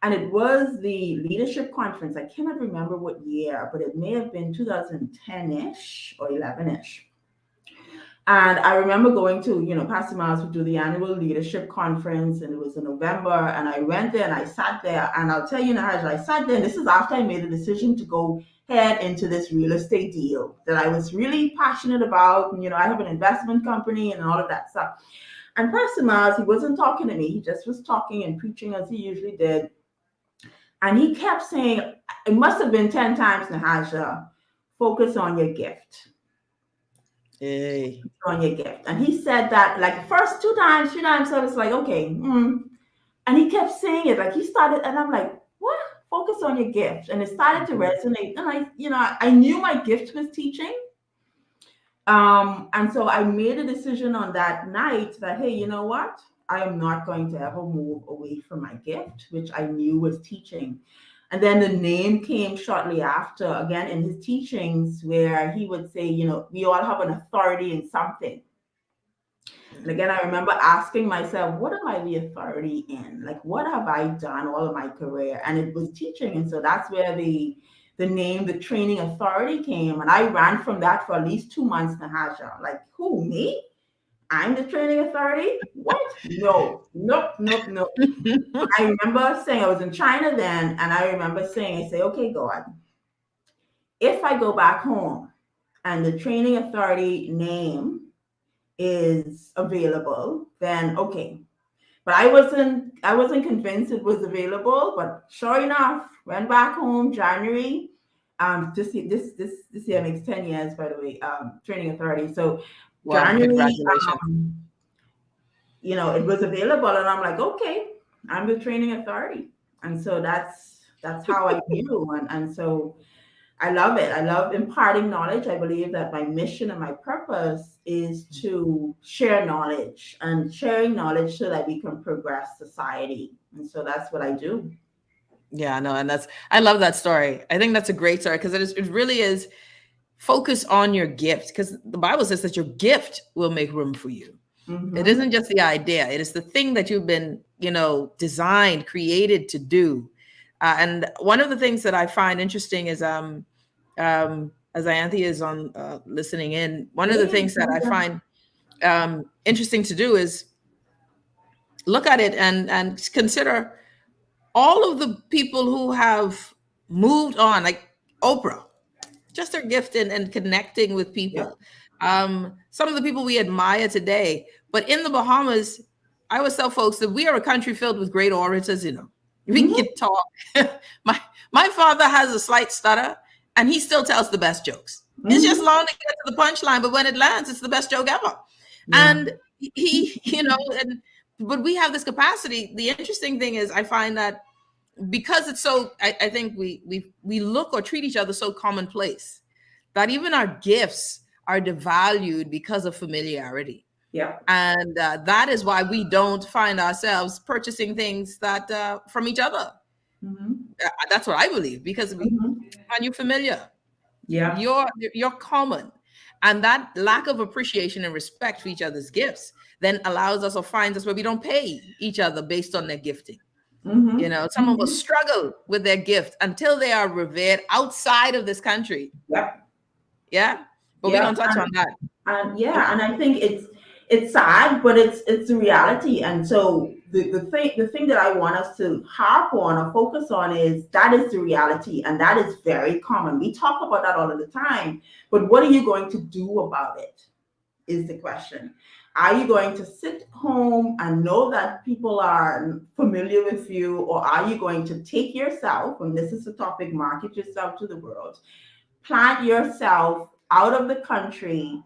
And it was the leadership conference. I cannot remember what year, but it may have been 2010-ish or 11-ish. And I remember going to, Pastor Miles would do the annual leadership conference, and it was in November. And I went there and I sat there. And I'll tell you, Nahaj, I sat there, and this is after I made a decision to go head into this real estate deal that I was really passionate about. And, I have an investment company and all of that stuff. And Pastor Miles, he wasn't talking to me. He just was talking and preaching as he usually did. And he kept saying, it must have been 10 times, Nahaja, focus on your gift. Hey. On your gift. And he said that like the first 2 times, 3 times, I was like, okay. And he kept saying it, like he started, and I'm like, what? Focus on your gift. And it started to resonate. And I knew my gift was teaching. And so I made a decision on that night that, hey, you know what? I am not going to ever move away from my gift, which I knew was teaching. And then the name came shortly after, again, in his teachings, where he would say, we all have an authority in something. And again, I remember asking myself, what am I the authority in? Like, what have I done all of my career? And it was teaching. And so that's where the name, the training authority came. And I ran from that for at least 2 months, Nahaja. Like, who, me? I'm the training authority? What? No. Nope. I remember saying, I was in China then, and I remember saying, I say, okay, God, if I go back home and the training authority name is available, then okay. But I wasn't convinced it was available, but sure enough, went back home January. This year makes 10 years, by the way, training authority. So wow, January, congratulations. It was available, and I'm like, okay, I'm the training authority. And so that's how I view. And so I love it. I love imparting knowledge. I believe that my mission and my purpose is to share knowledge, and sharing knowledge so that we can progress society. And so that's what I do. Yeah, no, and I love that story. I think that's a great story because it really is focus on your gift, because the Bible says that your gift will make room for you. Mm-hmm. It isn't just the idea. It is the thing that you've been, designed, created to do. And one of the things that I find interesting is, as Ianthe is on listening in, one of the things that I find interesting to do is look at it and consider all of the people who have moved on, like Oprah, just their gift and connecting with people. Yeah. Some of the people we admire today, but in the Bahamas, I always tell folks that we are a country filled with great orators. We can talk. My father has a slight stutter, and he still tells the best jokes. Mm-hmm. It's just long to get to the punchline, but when it lands, it's the best joke ever. Yeah. And he, but we have this capacity. The interesting thing is, I find that because it's so, I think we look or treat each other so commonplace that even our gifts are devalued because of familiarity. Yeah. And that is why we don't find ourselves purchasing things that from each other. Mm-hmm. That's what I believe, because we find you familiar. Yeah. You're common. And that lack of appreciation and respect for each other's gifts then allows us or finds us where we don't pay each other based on their gifting. Mm-hmm. Some of us struggle with their gift until they are revered outside of this country. Yep. Yeah. But we don't touch on that. And I think it's sad, but it's a reality. And so the thing that I want us to harp on or focus on is that is the reality, and that is very common. We talk about that all of the time, but what are you going to do about it is the question. Are you going to sit home and know that people are familiar with you, or are you going to take yourself, and this is the topic, market yourself to the world, plant yourself out of the country,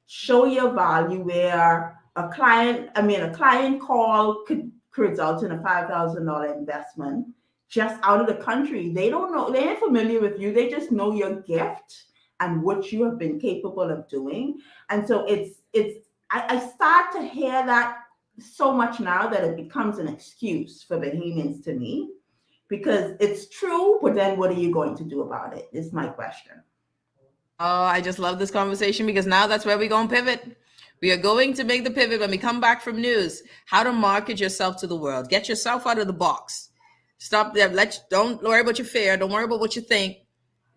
show your value where a client call could result in a $5,000 investment just out of the country. They don't know, they ain't familiar with you. They just know your gift and what you have been capable of doing. And so I start to hear that so much now that it becomes an excuse for Bahamians to me, because it's true, but then what are you going to do about it is my question. Oh, I just love this conversation, because now that's where we're going to pivot. We are going to make the pivot when we come back from news. How to market yourself to the world. Get yourself out of the box. Stop there. Don't worry about your fear. Don't worry about what you think.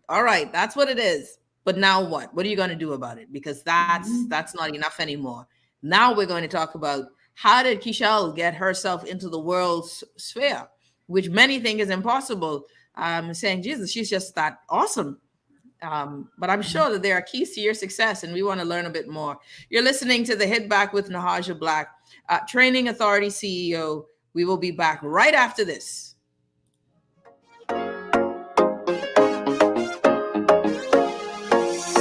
All right, that's what it is. But now what? What are you going to do about it? Because that's not enough anymore. Now we're going to talk about how did Kishelle get herself into the world's sphere, which many think is impossible. Saying, Jesus, she's just that awesome. But I'm sure that there are keys to your success, and we want to learn a bit more. You're listening to the Hit Back with Nahaja Black, Training Authority CEO. We will be back right after this.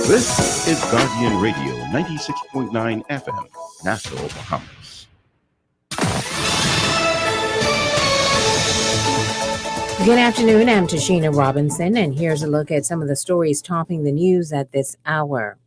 This is Guardian Radio 96.9 FM, Nassau, Bahamas. Good afternoon. I'm Tashina Robinson, and here's a look at some of the stories topping the news at this hour.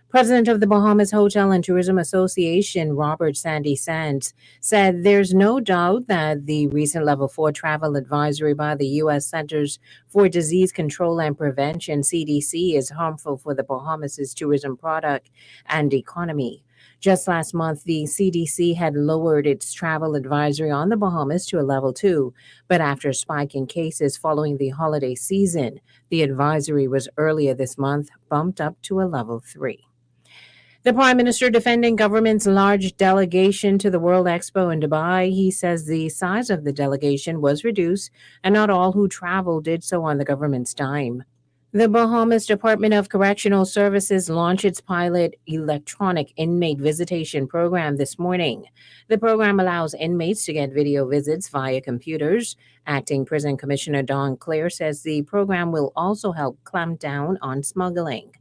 President of the Bahamas Hotel and Tourism Association, Robert Sandy Sands, said there's no doubt that the recent Level 4 travel advisory by the U.S. Centers for Disease Control and Prevention, CDC, is harmful for the Bahamas' tourism product and economy. Just last month, the CDC had lowered its travel advisory on the Bahamas to a Level 2, but after a spike in cases following the holiday season, the advisory was earlier this month bumped up to a Level 3. The Prime Minister defending government's large delegation to the World Expo in Dubai. He says the size of the delegation was reduced and not all who traveled did so on the government's dime. The Bahamas Department of Correctional Services launched its pilot electronic inmate visitation program this morning. The program allows inmates to get video visits via computers. Acting Prison Commissioner Don Clare says the program will also help clamp down on smuggling.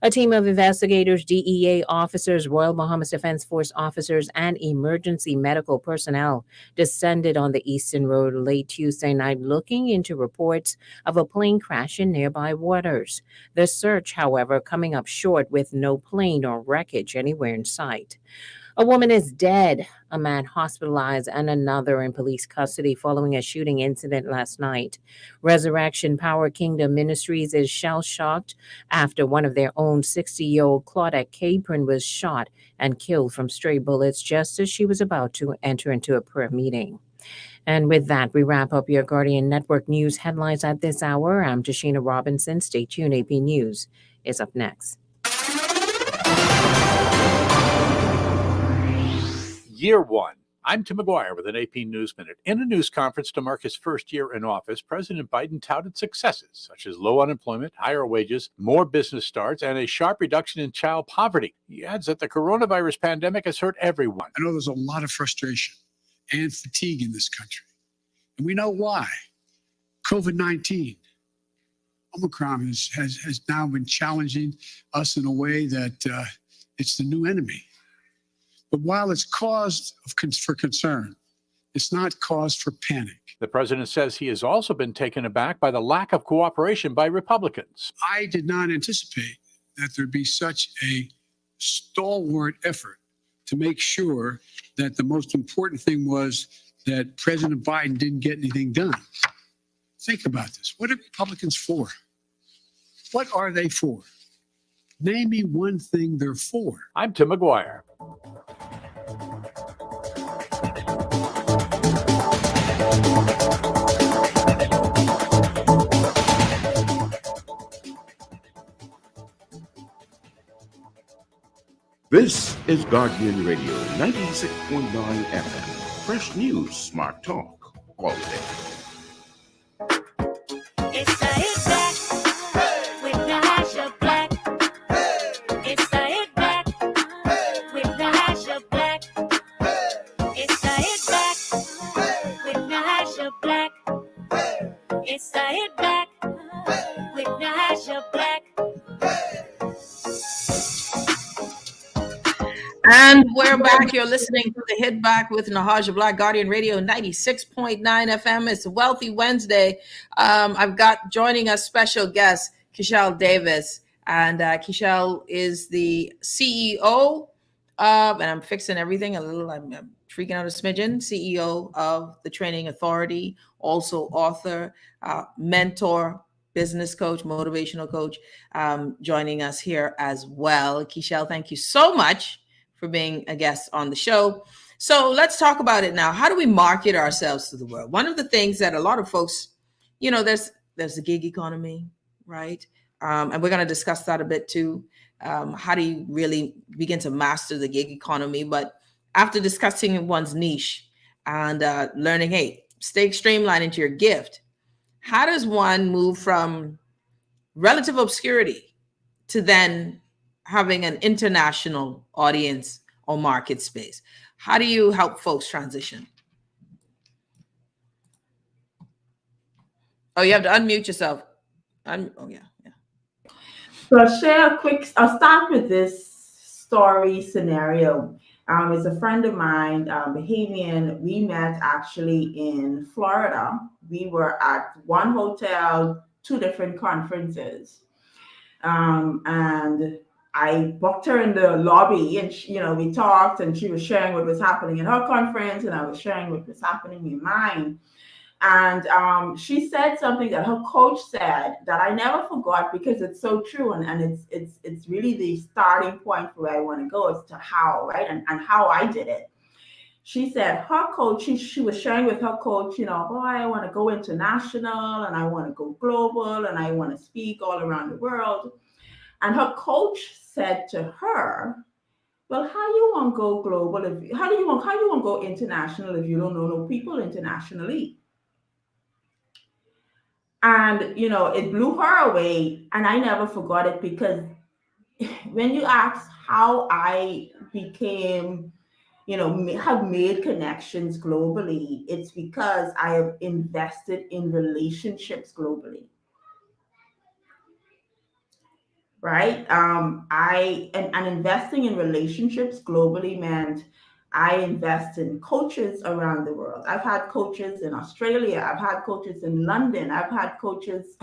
A team of investigators, DEA officers, Royal Bahamas Defense Force officers, and emergency medical personnel descended on the Eastern Road late Tuesday night looking into reports of a plane crash in nearby waters. The search, however, coming up short with no plane or wreckage anywhere in sight. A woman is dead, a man hospitalized, and another in police custody following a shooting incident last night. Resurrection Power Kingdom Ministries is shell-shocked after one of their own 60-year-old Claudette Capron was shot and killed from stray bullets just as she was about to enter into a prayer meeting. And with that, we wrap up your Guardian Network News headlines at this hour. I'm Tashina Robinson. Stay tuned. AP News is up next. Year one. I'm Tim McGuire with an AP News Minute. In a news conference to mark his first year in office, President Biden touted successes such as low unemployment, higher wages, more business starts, and a sharp reduction in child poverty. He adds that the coronavirus pandemic has hurt everyone. I know there's a lot of frustration and fatigue in this country, and we know why. COVID-19, Omicron has now been challenging us in a way that it's the new enemy. But while it's cause for concern, it's not cause for panic. The president says he has also been taken aback by the lack of cooperation by Republicans. I did not anticipate that there'd be such a stalwart effort to make sure that the most important thing was that President Biden didn't get anything done. Think about this. What are Republicans for? What are they for? Name me one thing they're for. I'm Tim McGuire. This is Guardian Radio 96.9 FM. Fresh news, smart talk, all day. It's the Hit Back with Nahaja Black. It's the Hit Back with Nahaja Black. It's the Hit Back with Nahaja Black. It's the Hit Back with Nahaja Black. And we're back. You're listening to the Hit Back with Nahaja Black, Guardian Radio 96.9 FM. It's Wealthy Wednesday. I've got joining us special guest, Keshelle Davis. And Kishelle is the CEO of, and I'm fixing everything a little, I'm freaking out a smidgen, CEO of the Training Authority, also author, mentor, business coach, motivational coach, joining us here as well. Kishelle, thank you so much for being a guest on the show. So let's talk about it now. How do we market ourselves to the world? One of the things that a lot of folks, there's the gig economy, right? And we're going to discuss that a bit too. How do you really begin to master the gig economy? But after discussing one's niche and learning, hey, stay streamlined into your gift, how does one move from relative obscurity to then having an international audience or market space? How do you help folks transition? Oh, you have to unmute yourself. Yeah. So I'll start with this story scenario. It's a friend of mine, Bahamian. We met actually in Florida. We were at one hotel, 2 different conferences. And I booked her in the lobby, and we talked, and she was sharing what was happening in her conference, and I was sharing what was happening in mine. And she said something that her coach said that I never forgot, because it's so true, and it's really the starting point for where I want to go as to how, right, and how I did it. She said her coach, she was sharing with her coach, boy, I want to go international, and I want to go global, and I want to speak all around the world. And her coach said to her, well, how you want to go global? How you want to go international if you don't know no people internationally? And, it blew her away. And I never forgot it, because when you ask how I became, have made connections globally, it's because I have invested in relationships globally. Right? And investing in relationships globally meant I invest in coaches around the world. I've had coaches in Australia. I've had coaches in London. I've had coaches,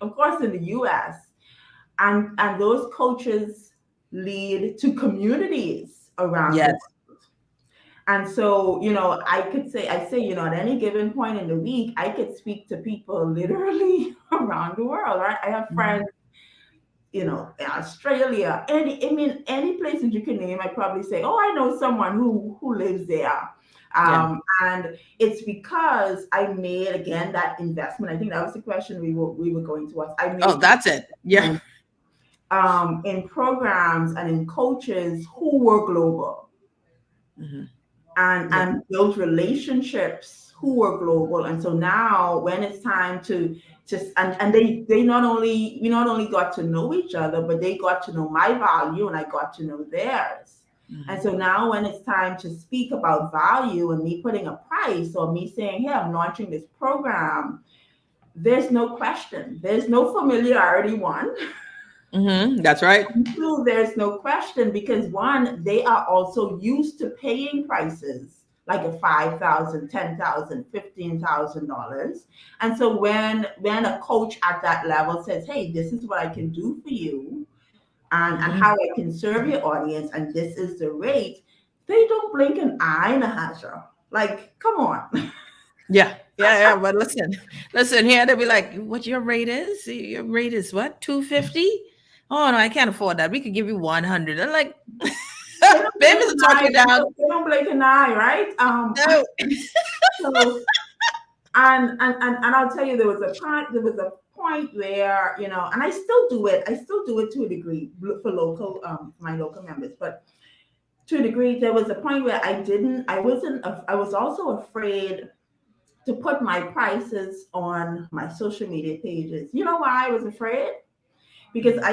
of course, in the US. And those coaches lead to communities around the world. And so, I say, at any given point in the week, I could speak to people literally around the world, right? I have friends, Australia, any place that you can name, I probably say, oh, I know someone who lives there. And it's because I made, again, that investment. I think that was the question we were going to ask. That's it. Yeah. In programs and in coaches who were global. Mm-hmm. And build relationships who were global. And so now when it's time to and they not only got to know each other, but they got to know my value, and I got to know theirs. Mm-hmm. And so now when it's time to speak about value and me putting a price, or me saying, hey, I'm launching this program, there's no question. There's no familiarity, one. Mm-hmm. That's right. Two, there's no question, because one, they are also used to paying prices like a $5,000, $10,000, $15,000. And so when a coach at that level says, hey, this is what I can do for you, and how I can serve your audience, and this is the rate, they don't blink an eye, Nahaja. Like, come on. Yeah. But listen here, they'll be like, what your rate is? Your rate is what? $250? Oh no, I can't afford that. We could give you 100. I'm like, baby, to talk you down. They don't blink an eye, right? No. So, and I'll tell you, there was a point where, and I still do it. I still do it to a degree for my local members, but to a degree, there was a point where I was also afraid to put my prices on my social media pages. You know why I was afraid? Because I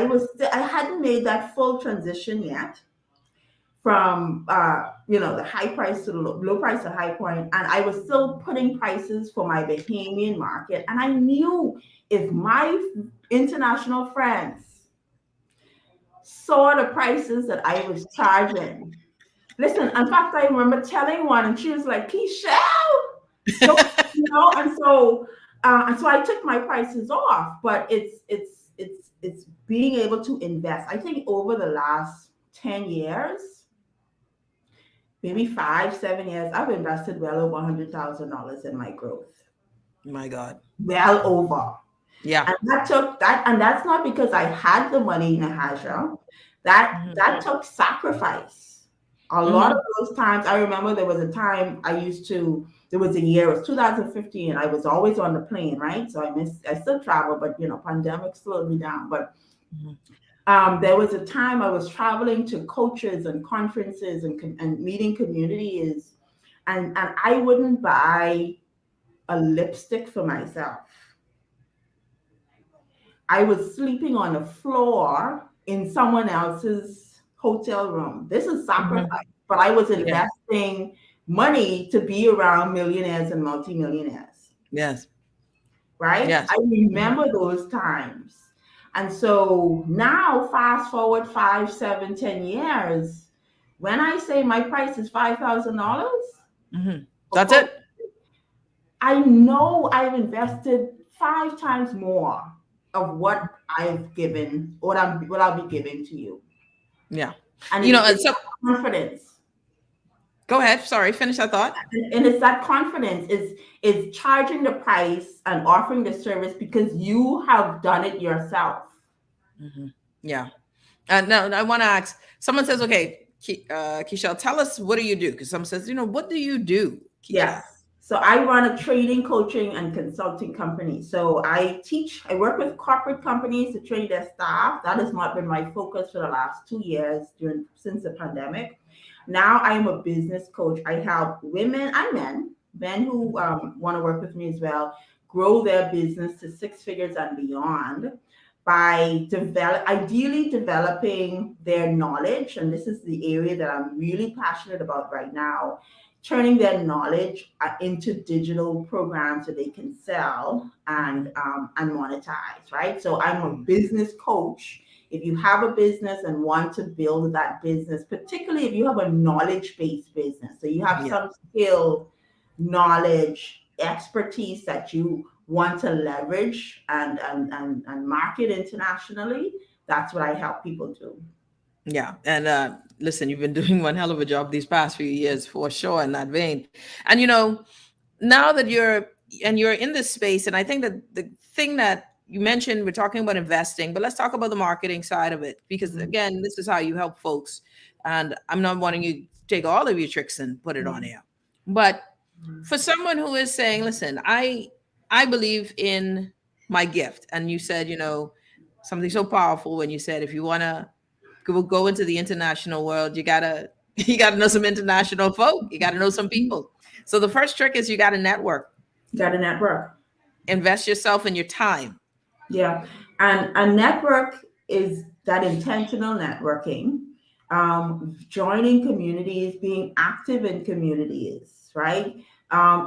hadn't made that full transition yet from the high price to the low price to high point, and I was still putting prices for my Bahamian market. And I knew if my international friends saw the prices that I was charging, listen, in fact, I remember telling one, and she was like, Keshelle, and so I took my prices off. But it's being able to invest. I think over the last 10 years, maybe 5-7 years, I've invested well over $100,000 in my growth. My God. Well over. Yeah. And that's not because I had the money, Nahaja. That took sacrifice. A lot of those times, I remember there was a time there was a year, it was 2015, I was always on the plane, right? So I still travel, but pandemic slowed me down. But there was a time I was traveling to coaches and conferences and meeting communities, and I wouldn't buy a lipstick for myself. I was sleeping on the floor in someone else's hotel room. This is sacrifice, but I was investing money to be around millionaires and multimillionaires. Yes. Right? Yes. I remember those times. And so now, fast forward 5, 7, 10 years, when I say my price is $5,000, that's it. I know I've invested 5 times more of what I've given, what I'll be giving to you. Yeah. And it's so confidence. Go ahead. Sorry, finish that thought. And it's that confidence is charging the price and offering the service because you have done it yourself. Yeah. Now I want to ask, someone says, okay, Kishelle, tell us, what do you do? Because someone says, what do you do? Kishelle? Yes. So I run a training, coaching, and consulting company. So I work with corporate companies to train their staff. That has not been my focus for the last 2 years since the pandemic. Now I am a business coach. I help women and men who want to work with me as well, grow their business to 6 figures and beyond by ideally developing their knowledge. And this is the area that I'm really passionate about right now, turning their knowledge into digital programs that they can sell and monetize, right? So I'm a business coach. If you have a business and want to build that business, particularly if you have a knowledge-based business, so you have some skill, knowledge, expertise that you want to leverage and market internationally, that's what I help people do. Yeah. And listen, you've been doing one hell of a job these past few years for sure in that vein. And, now that you're in this space, and I think that the thing that you mentioned, we're talking about investing, but let's talk about the marketing side of it, because again, this is how you help folks. And I'm not wanting you to take all of your tricks and put it on air. But for someone who is saying, listen, I believe in my gift. And you said, something so powerful when you said, if you want to go into the international world, you gotta know some international folk. You gotta know some people. So the first trick is you gotta network. Invest yourself and your time. Yeah. And a network is that intentional networking, joining communities, being active in communities, right?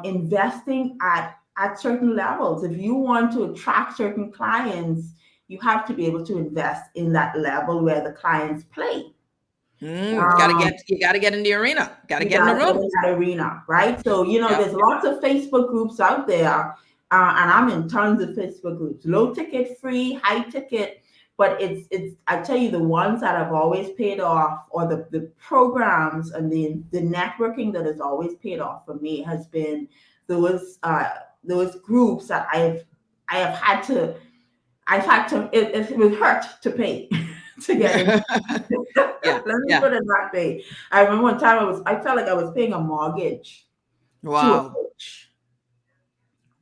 Investing at certain levels. If you want to attract certain clients, you have to be able to invest in that level where the clients play. You gotta get in the arena. Gotta get in the room. In that arena, right? So there's lots of Facebook groups out there, and I'm in tons of Facebook groups. Low ticket, free, high ticket, but it's I tell you, the ones that have always paid off, or the programs and the networking that has always paid off for me has been those groups that it was hurt to pay to get in. Let me put it that way. I remember one time I felt like I was paying a mortgage to a coach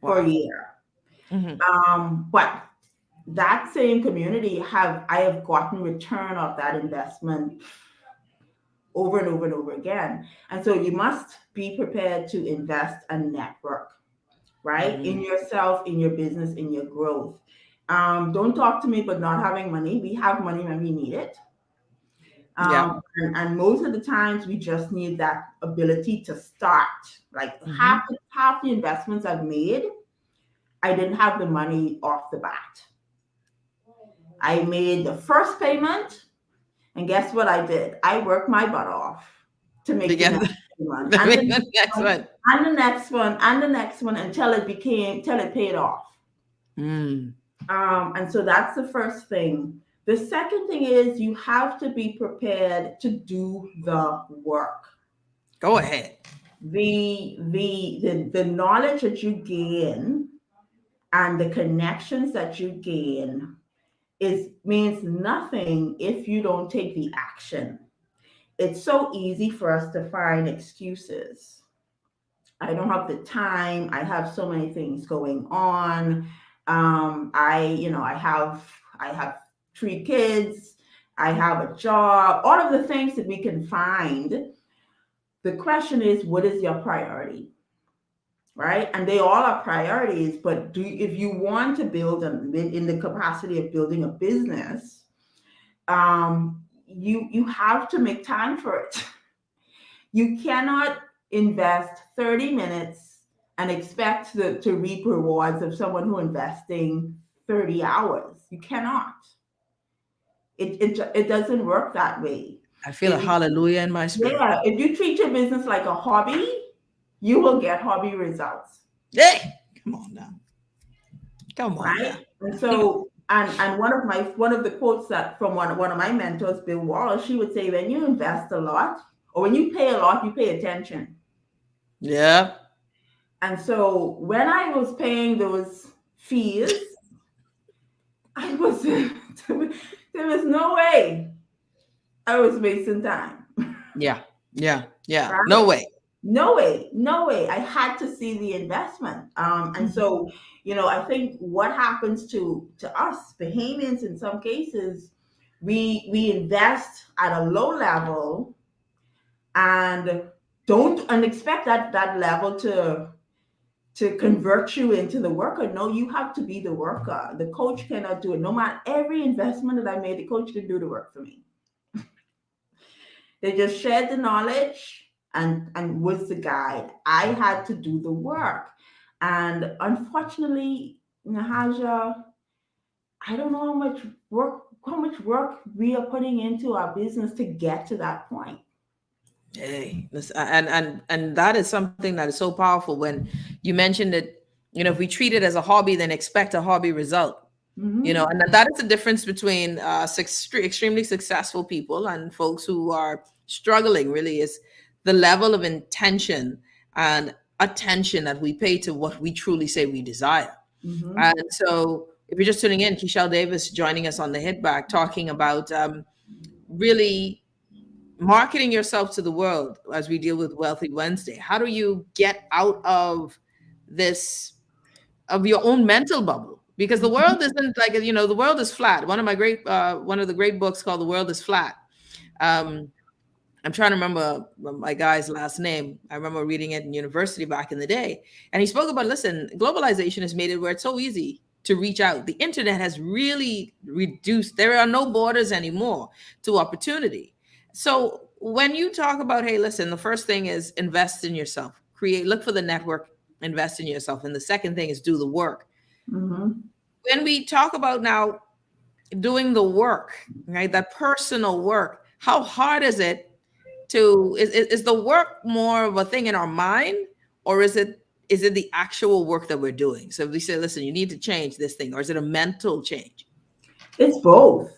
for a year. But that same community I have gotten return of that investment over and over and over again. And so you must be prepared to invest and network, right? In yourself, in your business, in your growth. Don't talk to me about not having money. We have money when we need it. And most of the times we just need that ability to start. Like half the investments I've made, I didn't have the money off the bat. I made the first payment, and guess what I did? I worked my butt off to make the next payment. And the next one, and the next one until it paid off. And so that's the first thing. The second thing is you have to be prepared to do the work. Go ahead. The knowledge that you gain and the connections that you gain means nothing if you don't take the action. it's so easy for us to find excuses. I don't have the time. I have so many things going on. I have 3 kids. I have a job. All of the things that we can find. The question is, what is your priority? Right? And they all are priorities. But if you want to build in the capacity of building a business, you have to make time for it. You cannot invest 30 minutes and expect to reap rewards of someone who investing 30 hours. You cannot. It doesn't work that way. I feel a hallelujah in my spirit. Yeah, if you treat your business like a hobby, you will get hobby results. Hey, come on now. Come on. Right? And so, and one of the quotes that from one of my mentors, Bill Wallace, she would say, when you invest a lot, or when you pay a lot, you pay attention. Yeah. And so when I was paying those fees, there was no way I was wasting time. Yeah. Right? No way. No way. I had to see the investment. And so, I think what happens to us Bahamians in some cases, we invest at a low level and don't expect that level to convert you into the worker. No, you have to be the worker. The coach cannot do it. No matter every investment that I made, the coach didn't do the work for me. They just shared the knowledge and was the guide. I had to do the work. And unfortunately, Nahaja, I don't know how much work we are putting into our business to get to that point. Hey, and that is something that is so powerful when you mentioned that, if we treat it as a hobby, then expect a hobby result. Mm-hmm. And that is the difference between extremely successful people and folks who are struggling. Really, is the level of intention and attention that we pay to what we truly say we desire. Mm-hmm. And so, if you're just tuning in, Keshelle Davis joining us on the Hit Back, talking about really marketing yourself to the world as we deal with Wealthy Wednesday. How do you get out of your own mental bubble? Because the world isn't like, the world is flat. One of the great books called The World is Flat. I'm trying to remember my guy's last name. I remember reading it in university back in the day. And he spoke about, listen, globalization has made it where it's so easy to reach out. The internet has really reduced, there are no borders anymore to opportunity. So when you talk about, hey, listen, the first thing is invest in yourself, look for the network, invest in yourself. And the second thing is do the work. Mm-hmm. When we talk about now doing the work, right, that personal work, how hard is it is the work more of a thing in our mind, or is it the actual work that we're doing? So if we say, listen, you need to change this thing, or is it a mental change? It's both.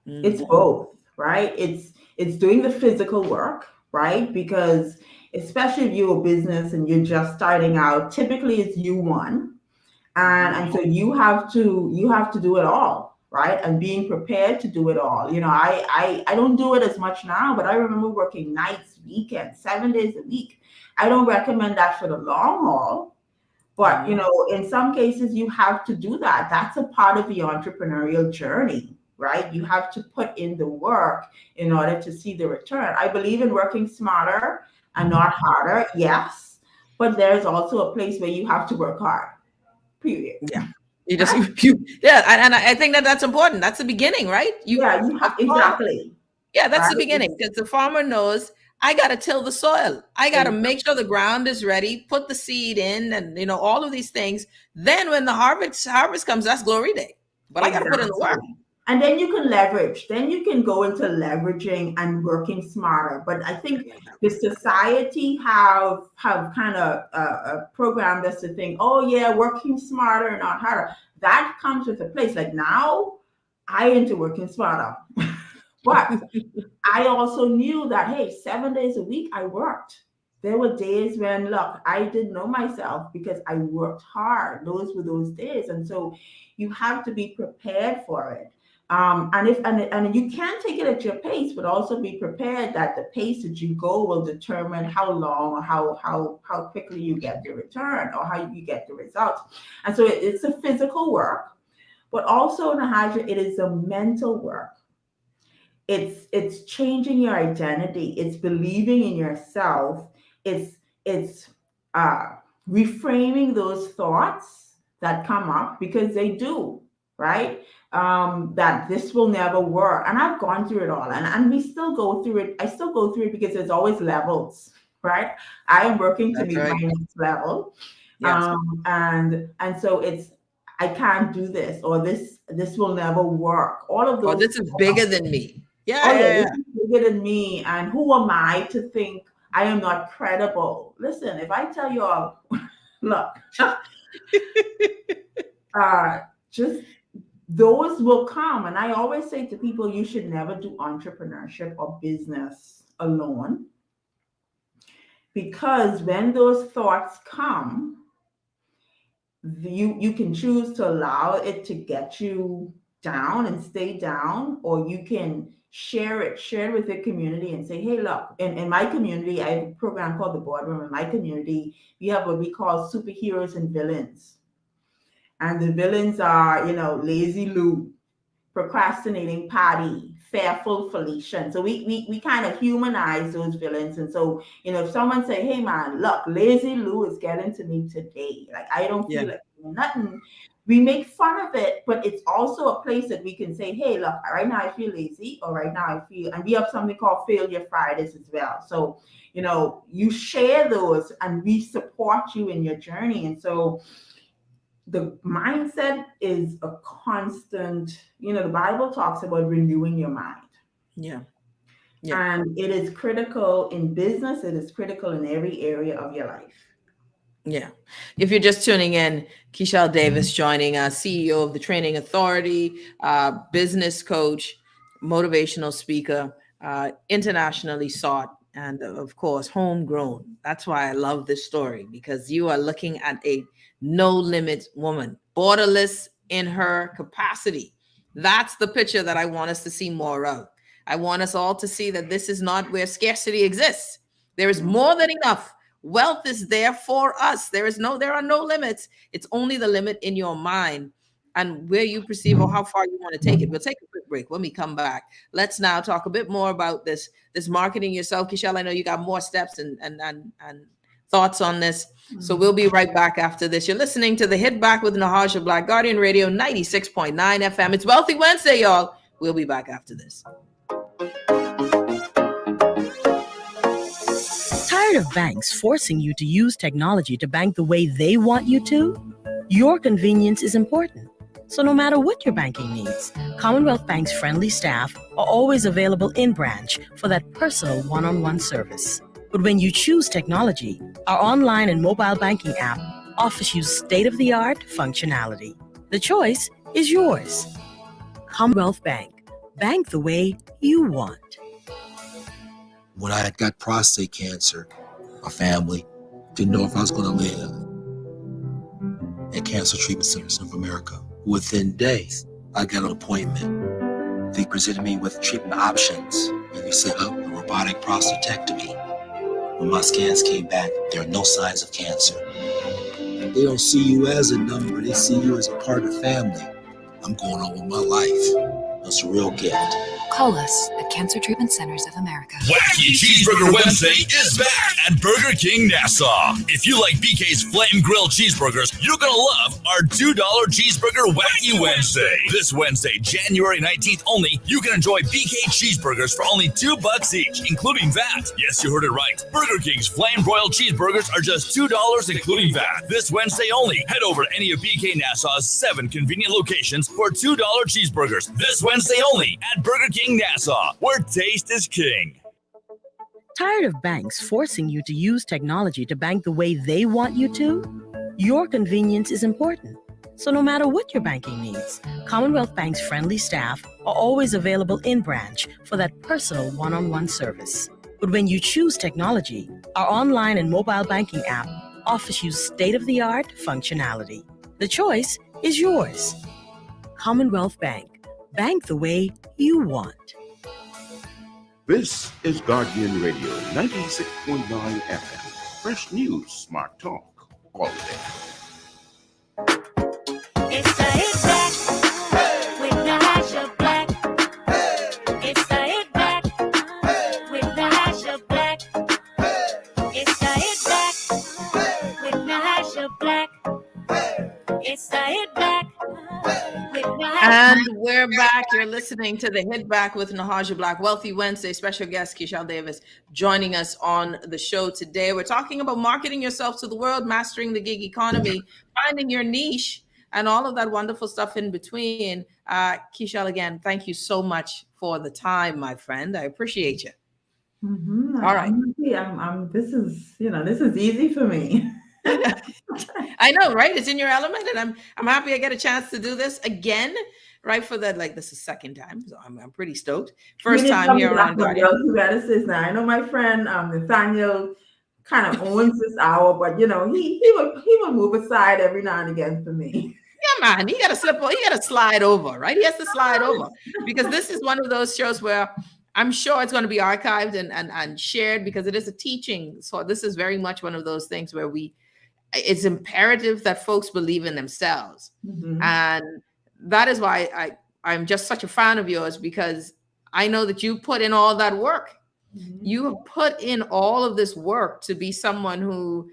Mm-hmm. It's both, right? It's doing the physical work, right? Because especially if you're a business and you're just starting out, typically it's you one. And so you have to do it all, right? And being prepared to do it all. I don't do it as much now, but I remember working nights, weekends, 7 days a week. I don't recommend that for the long haul, but in some cases you have to do that. That's a part of the entrepreneurial journey, right? You have to put in the work in order to see the return. I believe in working smarter and not harder, yes, but there's also a place where you have to work hard. Period. Yeah. And I think that's important. That's the beginning, right? Exactly. Yeah, that's the beginning, because the farmer knows, I got to till the soil. I got to make sure the ground is ready, put the seed in, and all of these things. Then when the harvest comes, that's glory day. But I got to put in the work. And then you can leverage. Then you can go into leveraging and working smarter. But I think the society have kind of programmed us to think, oh yeah, working smarter, not harder. That comes with a place. Like now, I into working smarter. But I also knew that, hey, 7 days a week I worked. There were days when, look, I didn't know myself because I worked hard. Those were those days. And so you have to be prepared for it. And you can take it at your pace, but also be prepared that the pace that you go will determine how long or how quickly you get the return or how you get the results. And so it's a physical work, but also, Nahaja, it is a mental work. It's changing your identity. It's believing in yourself. It's reframing those thoughts that come up, because they do, right? That this will never work. And I've gone through it all, and we still go through it. I still go through it because there's always levels, right? I am working to meet my next level. Yes. And so it's, I can't do this, or this will never work. All of those. Oh, this is bigger than me. Yeah. This is bigger than me. And who am I to think I am not credible? Listen, if I tell you all, look, just those will come. And I always say to people, you should never do entrepreneurship or business alone. Because when those thoughts come, you can choose to allow it to get you down and stay down, or you can share it with the community and say, hey, look, in my community, I have a program called The Boardroom. In my community, we have what we call superheroes and villains. And the villains are, Lazy Lou, procrastinating Patty, fearful Felicia. So we kind of humanize those villains. And so, if someone say, hey man, look, Lazy Lou is getting to me today. Like, I don't feel like doing nothing. We make fun of it, but it's also a place that we can say, hey, look, right now I feel lazy, or right now I feel, and we have something called Failure Fridays as well. So, you share those and we support you in your journey. And so the mindset is a constant, the Bible talks about renewing your mind. Yeah. And it is critical in business. It is critical in every area of your life. Yeah. If you're just tuning in, Keshelle Davis joining us, CEO of the Training Authority, business coach, motivational speaker, internationally sought, and of course, homegrown. That's why I love this story, because you are looking at a no-limit woman, borderless in her capacity. That's the picture that I want us to see more of. I want us all to see that this is not where scarcity exists. There is more than enough. Wealth is there for us. There are no limits. It's only the limit in your mind and where you perceive or how far you want to take it. We'll take a quick break. When we come back, let's now talk a bit more about this marketing yourself. Keshelle, I know you got more steps and thoughts on this. So we'll be right back after this. You're listening to the Hit Back with Nahaja Black, Guardian Radio 96.9 FM. It's Wealthy Wednesday, y'all. We'll be back after this. Tired of banks forcing you to use technology to bank the way they want you to? Your convenience is important. So no matter what your banking needs, Commonwealth Bank's friendly staff are always available in branch for that personal one-on-one service. But when you choose technology, our online and mobile banking app offers you state-of-the-art functionality. The choice is yours. Commonwealth Bank. Bank the way you want. When I had got prostate cancer, my family didn't know if I was going to live. At Cancer Treatment Centers of America, within days, I got an appointment. They presented me with treatment options, and they set up a robotic prostatectomy. When my scans came back, there are no signs of cancer. They don't see you as a number, they see you as a part of the family. I'm going on with my life. That's a real gift. Call us at Cancer Treatment Centers of America. Wacky Cheeseburger Wednesday is back at Burger King Nassau. If you like BK's Flame Grilled Cheeseburgers, you're going to love our $2 Cheeseburger Wacky Wednesday. This Wednesday, January 19th only, you can enjoy BK Cheeseburgers for only $2 each, including VAT. Yes, you heard it right. Burger King's Flame Broiled Cheeseburgers are just $2, including VAT. This Wednesday only, head over to any of BK Nassau's 7 convenient locations for $2 cheeseburgers. This Wednesday only at Burger King Nassau, where taste is king. Tired of banks forcing you to use technology to bank the way they want you to? Your convenience is important. So no matter what your banking needs, Commonwealth Bank's friendly staff are always available in branch for that personal one-on-one service. But when you choose technology, our online and mobile banking app offers you state-of-the-art functionality. The choice is yours. Commonwealth Bank. Bank the way you want. This is Guardian Radio 96.9 FM. Fresh news, smart talk, all day. It's the hit back with Natasha Black. It's the hit back with Natasha Black. It's the hit back with Natasha Black. It's the hit back with Natasha. And we're back. You're listening to the Hit Back with Nahaja Black. Wealthy Wednesday. Special guest Kishal Davis joining us on the show today. We're talking about marketing yourself to the world, mastering the gig economy, finding your niche, and all of that wonderful stuff in between. Kishal, again, thank you so much for the time, my friend. I appreciate you. All right. This is easy for me. I know, right? It's in your element, and I'm happy I get a chance to do this again, right? For the this is second time, so I'm pretty stoked. First time here on Guardian. I know my friend Nathaniel kind of owns this hour, but he will move aside every now and again for me. Yeah, man, he got to slide over, right? He has to slide over because this is one of those shows where I'm sure it's going to be archived and shared because it is a teaching. So this is very much one of those things where it's imperative that folks believe in themselves. Mm-hmm. And that is why I'm just such a fan of yours, because I know that you put in all that work. Mm-hmm. You have put in all of this work to be someone who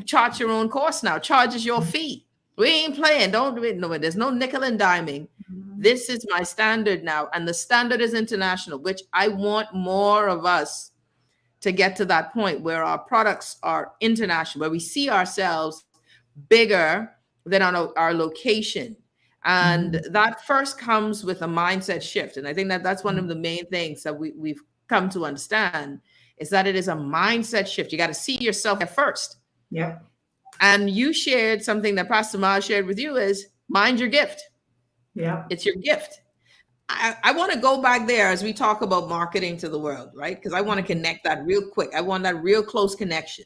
charts your own course now, charges your fee. We ain't playing. Don't do it. No, there's no nickel and diming. Mm-hmm. This is my standard now. And the standard is international, which I want more of us to get to that point where our products are international, where we see ourselves bigger than our location. And that first comes with a mindset shift. And I think that's one of the main things that we've come to understand is that it is a mindset shift. You got to see yourself at first. Yep. And you shared something that Pastor Ma shared with you is mind your gift. Yeah. It's your gift. I want to go back there as we talk about marketing to the world, right? Because I want to connect that real quick. I want that real close connection.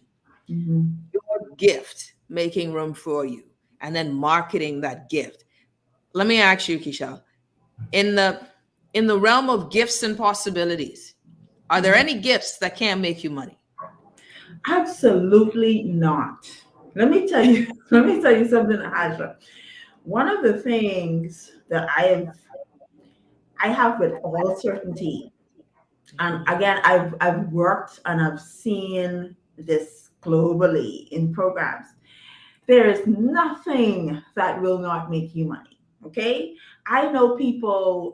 Mm-hmm. Your gift, making room for you, and then marketing that gift. Let me ask you, Kishal, in the realm of gifts and possibilities, are there any gifts that can't make you money? Absolutely not. Let me tell you something, Asha. One of the things that I have with all certainty, and again, I've worked and I've seen this globally in programs. There is nothing that will not make you money. Okay, I know people.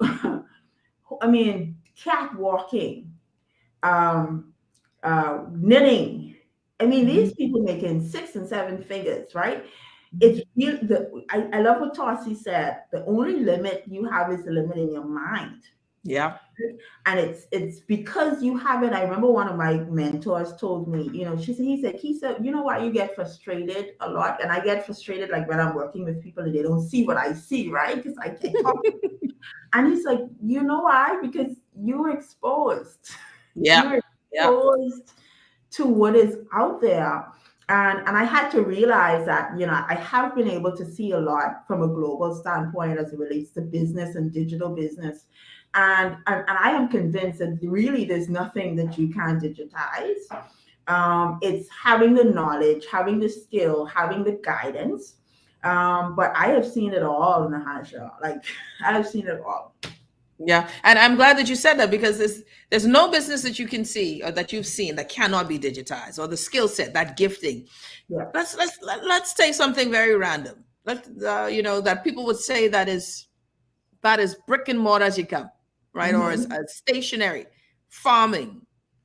Catwalking, knitting. These people making 6 and 7 figures, right? It's I love what Tarsi said. The only limit you have is the limit in your mind. Yeah. And it's because you have it. I remember one of my mentors told me, he said, you know why you get frustrated a lot? And I get frustrated like when I'm working with people and they don't see what I see, right? Because I can't talk. And he's like, you know why? Because you're exposed. Yeah. You're exposed to what is out there. And I had to realize that, I have been able to see a lot from a global standpoint as it relates to business and digital business. And I am convinced that really there's nothing that you can't digitize. It's having the knowledge, having the skill, having the guidance. But I have seen it all, Nahaja. Like, I have seen it all. Yeah. And I'm glad that you said that, because there's no business that you can see or that you've seen that cannot be digitized, or the skill set, that gifting. Yeah. Let's say something very random. That people would say that is brick and mortar as you come, right? Mm-hmm. Or as stationary farming,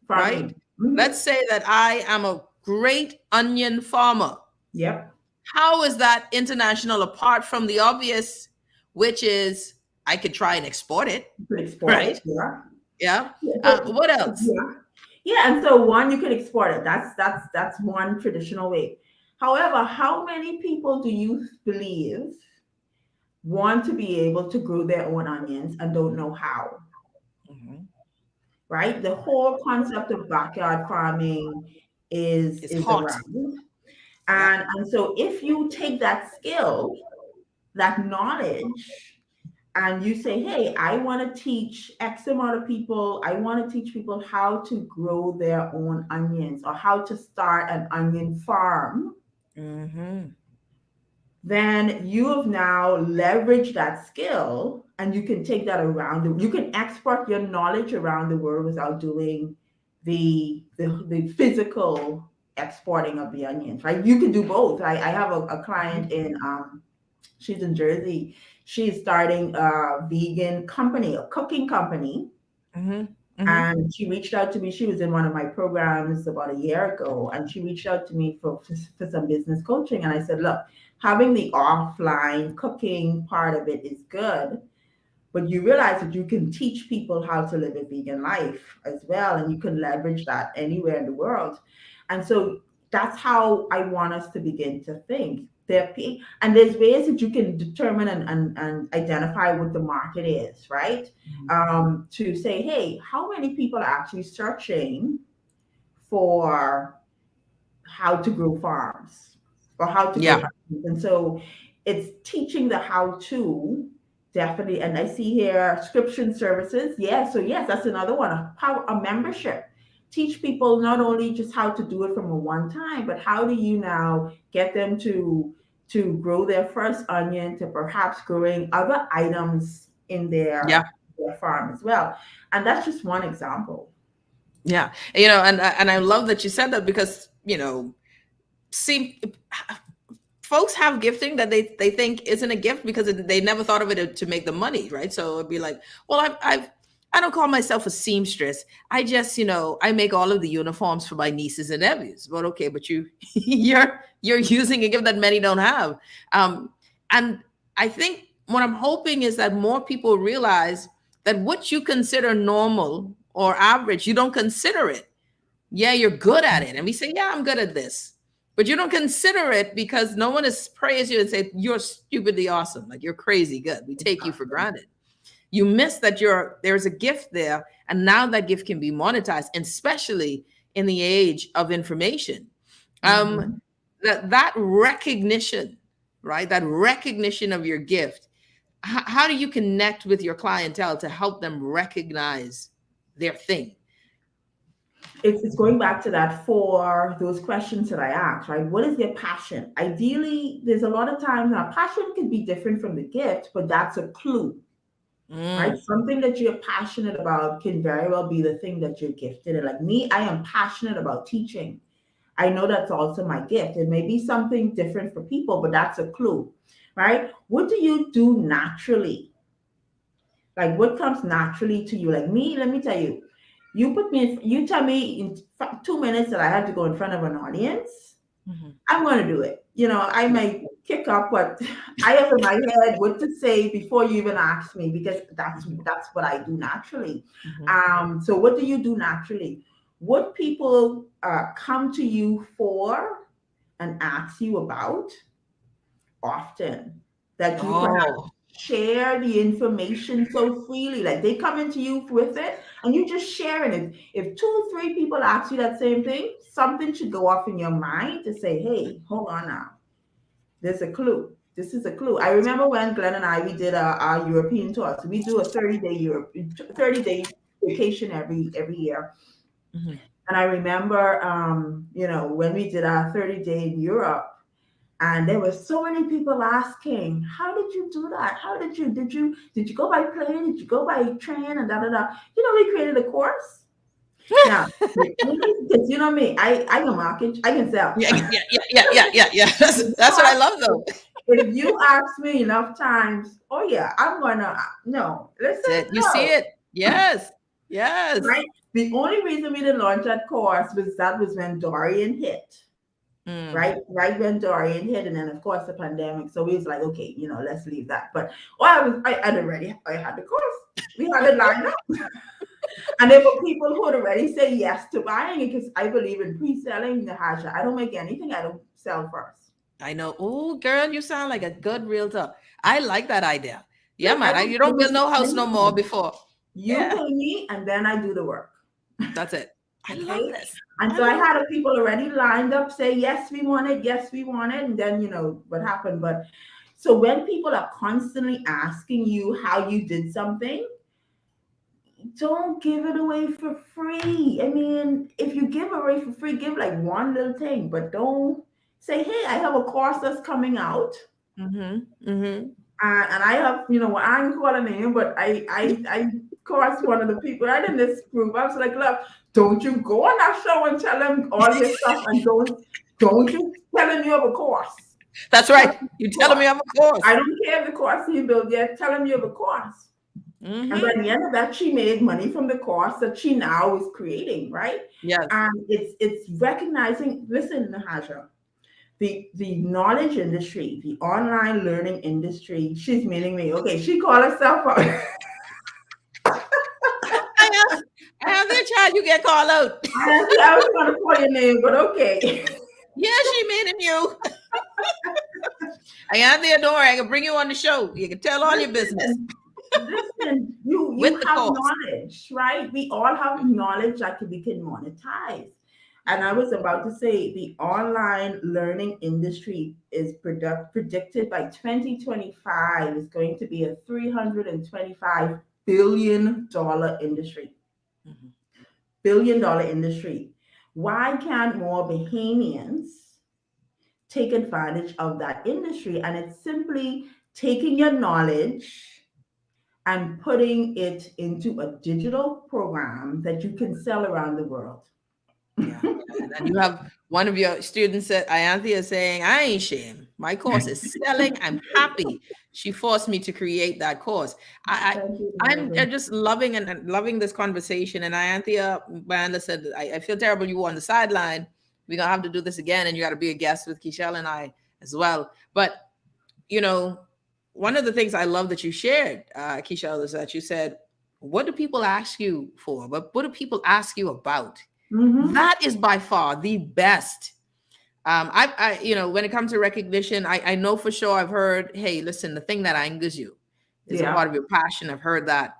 right? Mm-hmm. Let's say that I am a great onion farmer. Yep. How is that international apart from the obvious, which is I could try and export it, right? Yeah. What else? Yeah. And so one, you could export it. That's one traditional way. However, how many people do you believe want to be able to grow their own onions and don't know how? Mm-hmm. Right? The whole concept of backyard farming is around. And so if you take that skill, that knowledge, and you say, hey, I want to teach X amount of people, I want to teach people how to grow their own onions or how to start an onion farm, then you have now leveraged that skill and you can take that around. You can export your knowledge around the world without doing the physical exporting of the onions, right? You can do both. I have a client in, she's in Jersey. She's starting a vegan company, a cooking company. And she reached out to me. She was in one of my programs about a year ago, and she reached out to me for some business coaching. And I said, look, having the offline cooking part of it is good, but you realize that you can teach people how to live a vegan life as well, and you can leverage that anywhere in the world. And so that's how I want us to begin to think. And there's ways that you can determine and identify what the market is, right? To say, hey, how many people are actually searching for how to grow farms or how to grow farms? And so it's teaching the how to, definitely. And I see here subscription services. So yes, that's another one. A membership. Teach people not only just how to do it from a one time, but how do you now get them to grow their first onion, to perhaps growing other items in their farm as well. And that's just one example. Yeah. And I love that you said that, because, see, folks have gifting that they think isn't a gift because they never thought of it to make the money, right? So it'd be like, well, I don't call myself a seamstress. I just, I make all of the uniforms for my nieces and nephews. But okay, but you're using a gift that many don't have. And I think what I'm hoping is that more people realize that what you consider normal or average, you don't consider it. Yeah, you're good at it. And we say, yeah, I'm good at this. But you don't consider it because no one has praised you and said, you're stupidly awesome. Like, you're crazy good. We take you for granted. You miss that there's a gift there. And now that gift can be monetized, especially in the age of information. That recognition, right? That recognition of your gift. How do you connect with your clientele to help them recognize their thing? It's going back to that, for those questions that I asked, right? What is their passion? Ideally, there's a lot of times now passion can be different from the gift, but that's a clue, right? Something that you're passionate about can very well be the thing that you're gifted in. Like me, I am passionate about teaching. I know that's also my gift. It may be something different for people, but that's a clue, right? What do you do naturally? Like, what comes naturally to you? Like me, let me tell you, you tell me in 2 minutes that I have to go in front of an audience, I'm going to do it. I might kick up what I have in my head, what to say before you even ask me, because that's what I do naturally. So what do you do naturally? What people come to you for and ask you about often, that you perhaps share the information so freely, like they come into you with it and you just share it. If 2 or 3 people ask you that same thing, something should go off in your mind to say, hey, hold on now, there's a clue. This is a clue. I remember when Glenn and I, we did our European tour. So we do a 30-day vacation every year. And I remember when we did our 30-day in Europe, and there were so many people asking, how did you do that? How did you go by plane? Did you go by train? And we created a course. Now, because you know me, I can market, I can sell. Yeah. That's what I love though. If you ask me enough times, oh yeah, I'm gonna listen. You see it. Yes. Right. The only reason we didn't launch that course was when Dorian hit. Right when Dorian hit, and then of course the pandemic. So we was like, okay, let's leave that. But I had the course. We had it lined up. And there were people who had already said yes to buying it, because I believe in pre-selling, Nahaja. I don't make anything I don't sell first. I know. Oh, girl, you sound like a good realtor. I like that idea. Yeah, man. You don't build no house no more before. You pay me, and then I do the work. That's it. I love this. And so I had people already lined up say, yes, we want it. Yes, we want it. And then, what happened? But So when people are constantly asking you how you did something, don't give it away for free. I mean, if you give away for free, give like one little thing, but don't say, hey, I have a course that's coming out. And I have, I ain't call a name, but I course one of the people right in this group. I was like, look, don't you go on that show and tell them all your stuff, and don't you tell them you have a course. That's right. You tell them you have a course. I don't care if the course you build yet. Tell them you have a course. And by the end of that, she made money from the course that she now is creating, right? Yes. And it's recognizing. Listen, Nahaja, the knowledge industry, the online learning industry. She's meaning me. Okay, she called herself out. I have that child. You get called out. I was going to call your name, but okay. Yeah, she meaning you. I am there, don't worry. I can bring you on the show. You can tell all your business. Listen, you have knowledge, right? We all have knowledge that we can monetize. And I was about to say the online learning industry is predicted by 2025 is going to be a $325 billion industry. $1 billion industry. Why can't more Bahamians take advantage of that industry? And it's simply taking your knowledge and putting it into a digital program that you can sell around the world. Yeah. And you have one of your students at Ianthea saying, I ain't ashamed. My course is selling. I'm happy. She forced me to create that course. I'm just loving and loving this conversation. And Ianthea, Miranda said, I feel terrible you were on the sideline. We're going to have to do this again. And you got to be a guest with Kishelle and I as well. But, one of the things I love that you shared, Kishelle, is that you said, what do people ask you for? But what do people ask you about? That is by far the best. I when it comes to recognition, I know for sure I've heard, hey, listen, the thing that angers you is a part of your passion. I've heard that.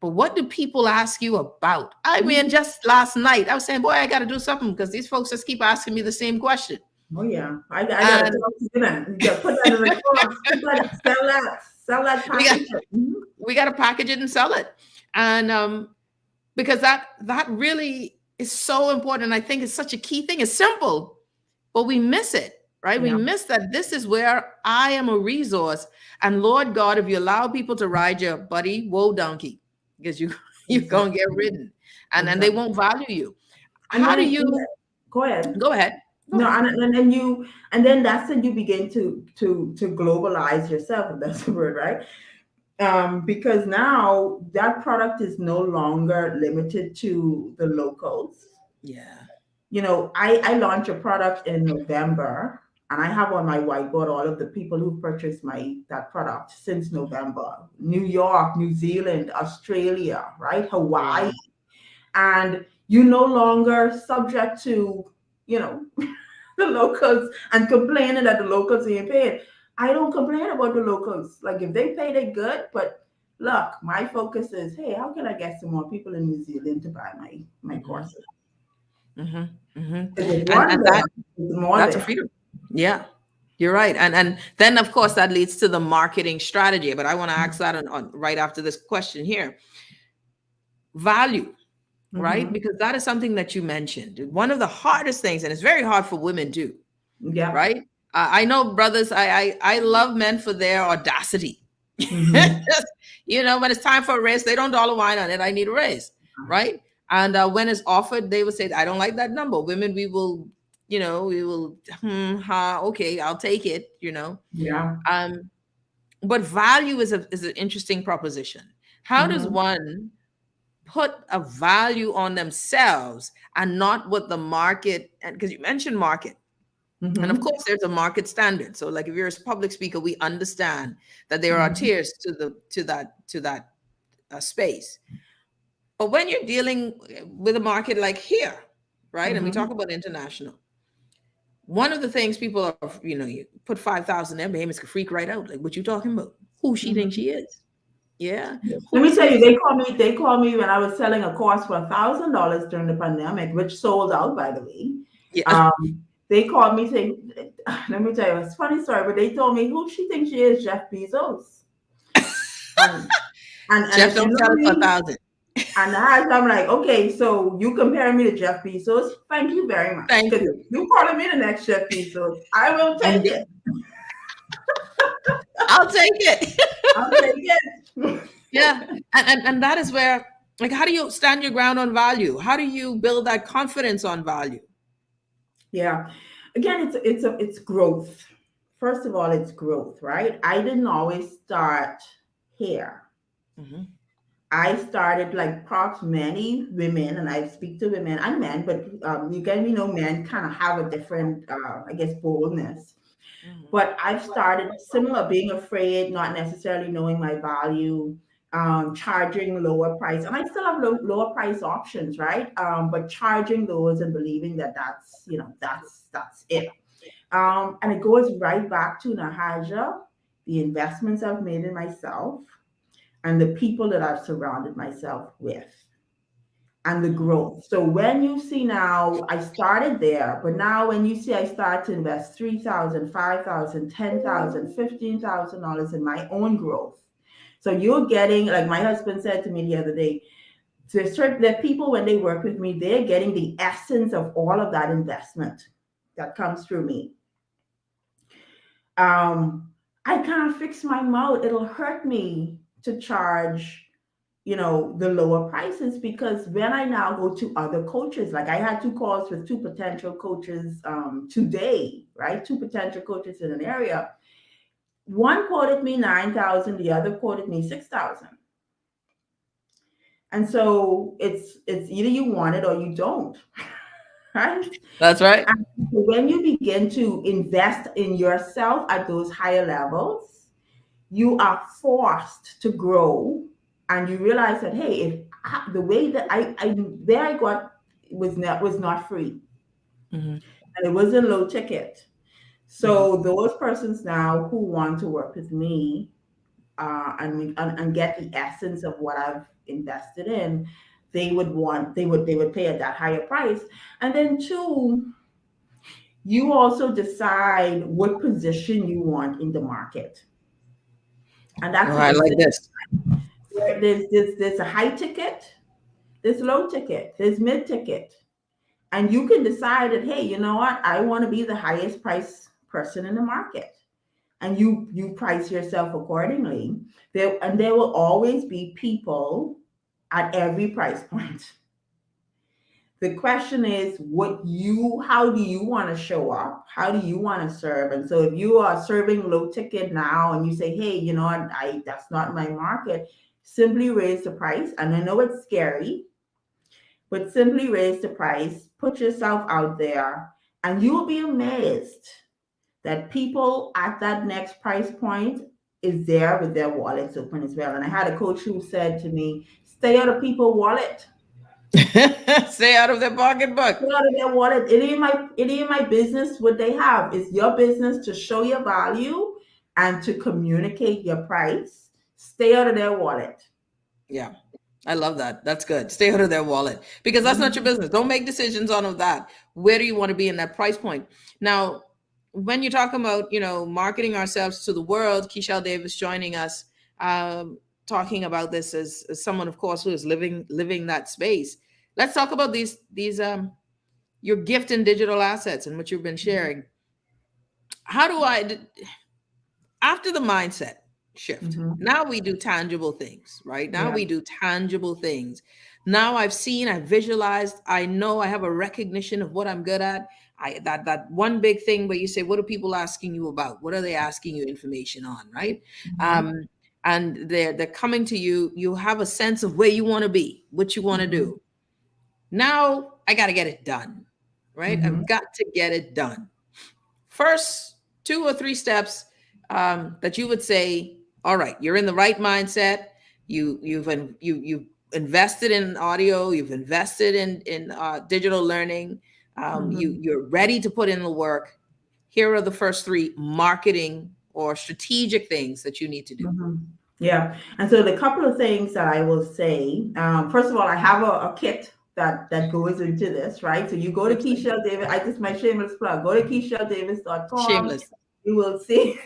But what do people ask you about? I mean, just last night, I was saying, boy, I got to do something because these folks just keep asking me the same question. Oh, yeah. I got to talk to you then. You got to put that in the course. Sell that package. We got to package it and sell it. And because that really is so important. I think it's such a key thing. It's simple, but we miss it, right? Yeah. We miss that this is where I am a resource. And Lord God, if you allow people to ride your buddy, whoa, donkey, because you're going to get ridden and then they won't value you. How do you... Go ahead. Go ahead. No, and then that's when you begin to globalize yourself, if that's the word, right? Because now that product is no longer limited to the locals. Yeah. I launched a product in November, and I have on my whiteboard all of the people who purchased that product since November. New York, New Zealand, Australia, right? Hawaii. And you're no longer subject to the locals and complaining that the locals ain't paid. I don't complain about the locals. Like if they pay, they good. But look, my focus is, hey, how can I get some more people in New Zealand to buy my courses? And that's a freedom. Yeah, you're right. And then of course that leads to the marketing strategy. But I want to ask that on right after this question here. Value. Right? Because that is something that you mentioned. One of the hardest things, and it's very hard for women too. Yeah. Right? I know brothers, I love men for their audacity. When it's time for a raise, they don't dollar wine on it. I need a raise. Right? And when it's offered, they will say, I don't like that number. Women, we will, okay, I'll take it, Yeah. But value is an interesting proposition. How does one put a value on themselves and not what the market, and because you mentioned market, and of course there's a market standard. So like if you're a public speaker, we understand that there are tiers to that space. But when you're dealing with a market like here, right, and we talk about international, one of the things people are, you put 5,000 there, Bahamians could freak right out. Like, what you talking about? Who she thinks she is? Yeah. Let me tell you, they called me when I was selling a course for $1,000 during the pandemic, which sold out, by the way. Yeah. they called me saying, let me tell you, it's a funny story, but they told me who she thinks she is, Jeff Bezos. And Jeff, if you don't know tell us for me, 1,000. and I'm like, okay, so you comparing me to Jeff Bezos? Thank you very much. Thank Because you. you calling me the next Jeff Bezos, I will take it. I'll take it. I'll take it. Yeah. And that is where, like, how do you stand your ground on value? How do you build that confidence on value? Yeah. Again, it's growth. First of all, it's growth, right? I didn't always start here. I started like perhaps many women, and I speak to women and men, but you get me know men kind of have a different, I guess, boldness. But I've started similar, being afraid, not necessarily knowing my value, charging lower price, and I still have lower price options, right? But charging those and believing that that's it. And it goes right back to Nahaja, the investments I've made in myself, and the people that I've surrounded myself with, and the growth. So when you see now, I started there, but now when you see I start to invest $3,000, $5,000, $10,000, $15,000 in my own growth. So you're getting, like my husband said to me the other day, the people, when they work with me, they're getting the essence of all of that investment that comes through me. I can't fix my mouth. It'll hurt me to charge, the lower prices, because when I now go to other coaches, like I had 2 calls with 2 potential coaches today, right? 2 potential coaches in an area. One quoted me 9,000, the other quoted me 6,000. And so it's either you want it or you don't. Right? That's right. And when you begin to invest in yourself at those higher levels, you are forced to grow, and you realize that, hey, if the way that I got was not free, and it wasn't low ticket. So those persons now who want to work with me and get the essence of what I've invested in, they would pay at that higher price. And then 2, you also decide what position you want in the market. And that's I like this. There's a high ticket, there's low ticket, there's mid ticket. And you can decide that, hey, you know what? I want to be the highest price person in the market. And you price yourself accordingly. There will always be people at every price point. The question is how do you want to show up? How do you want to serve? And so if you are serving low ticket now and you say, hey, you know what, that's not my market, simply raise the price. And I know it's scary, but simply raise the price, put yourself out there, and you will be amazed that people at that next price point is there with their wallets open as well. And I had a coach who said to me, stay out of people's wallet. Stay out of their pocketbook. Stay out of their wallet. It ain't my business what they have. It's your business to show your value and to communicate your price. Stay out of their wallet. Yeah. I love that. That's good. Stay out of their wallet, because that's not your business. Don't make decisions on of that. Where do you want to be in that price point? Now, when you're talking about, marketing ourselves to the world, Keshelle Davis joining us, talking about this as someone, of course, who is living that space. Let's talk about these your gift and digital assets and what you've been sharing. How do after the mindset shift, now we do tangible things, right? Now we do tangible things. Now I've visualized, I know I have a recognition of what I'm good at. That one big thing where you say, what are people asking you about? What are they asking you information on, right? And they're coming to you. You have a sense of where you want to be, what you want to do. Now I got to get it done, right? I've got to get it done. First 2 or 3 steps that you would say, all right, you're in the right mindset. You've invested in audio. You've invested in digital learning. You're ready to put in the work. Here are the first 3 marketing or strategic things that you need to do. Yeah. And so the couple of things that I will say, first of all, I have a kit that goes into this, right? So you go to Keshelle Davis. I just my shameless plug. Go to KeshelleDavis.com. Shameless. You will see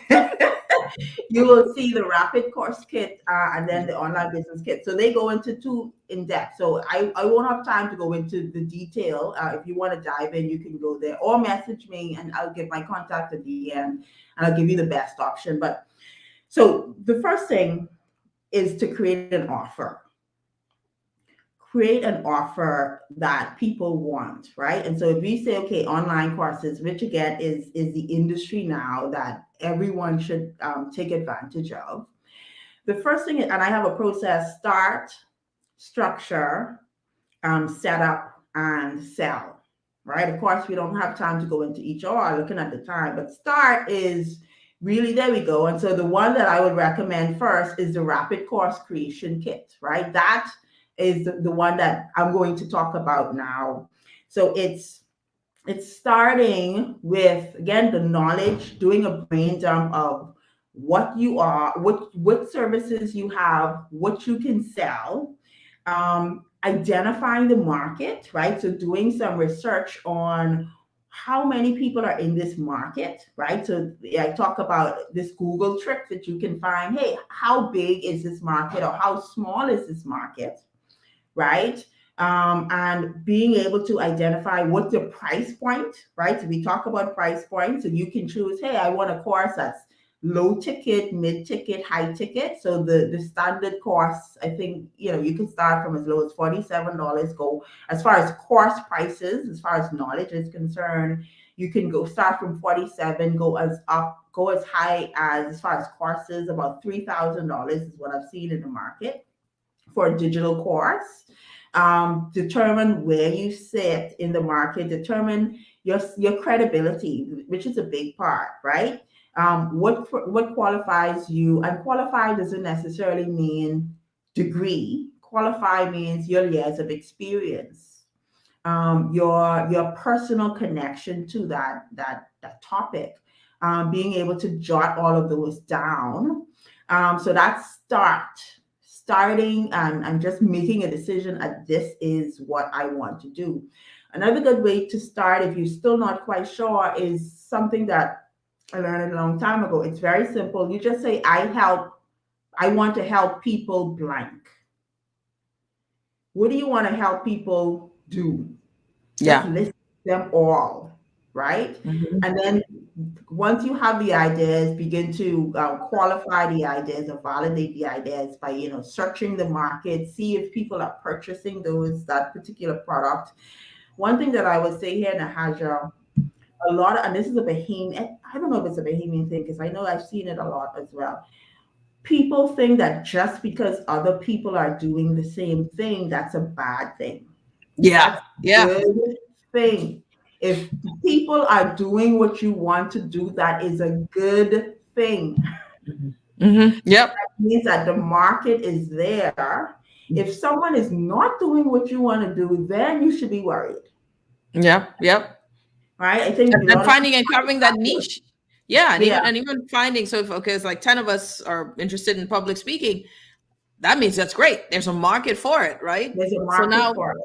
you will see the rapid course kit and then the online business kit. So they go into two in depth. So I won't have time to go into the detail. If you want to dive in, you can go there or message me and I'll give my contact at the end and I'll give you the best option. But so the first thing is to create an offer. Create an offer that people want, right? And so if we say, okay, online courses, which again is the industry now that everyone should take advantage of. The first thing, and I have a process: start, structure, set up, and sell, right? Of course, we don't have time to go into each or looking at the time, but start is really, there we go. And so the one that I would recommend first is the Rapid Course Creation Kit, right? That is the one that I'm going to talk about now. So it's starting with, again, the knowledge, doing a brain dump of what you are, what services you have, what you can sell, identifying the market, right? So doing some research on how many people are in this market, right? So I talk about this Google trick that you can find, hey, how big is this market or how small is this market? Right? And being able to identify what's the price point, right? So we talk about price point. So you can choose, hey, I want a course that's low ticket, mid ticket, high ticket. So the standard course, I think, you can start from as low as $47, go as far as course prices, as far as knowledge is concerned, you can start from 47, go as high as far as courses, about $3,000 is what I've seen in the market for a digital course. Determine where you sit in the market, determine your credibility, which is a big part, right? What qualifies you, and qualified doesn't necessarily mean degree. Qualified means your years of experience, your personal connection to that topic, being able to jot all of those down. So that's starting and just making a decision that this is what I want to do. Another good way to start, if you're still not quite sure, is something that I learned a long time ago. It's very simple. You just say, I want to help people blank. What do you want to help people do? Yeah. Just list them all, right? And then once you have the ideas, begin to qualify the ideas or validate the ideas by, searching the market, see if people are purchasing that particular product. One thing that I would say here, Nahaja, and this is a Bahamian, I don't know if it's a Bahamian thing, because I know I've seen it a lot as well. People think that just because other people are doing the same thing, that's a bad thing. Yeah. That's a good thing. If people are doing what you want to do, that is a good thing. Yep. That means that the market is there. If someone is not doing what you want to do, then you should be worried. Yep. Right? I think and finding and carving that niche. Yeah. And even finding, so if, it's like 10 of us are interested in public speaking, that means that's great. There's a market for it, right? There's a market for it.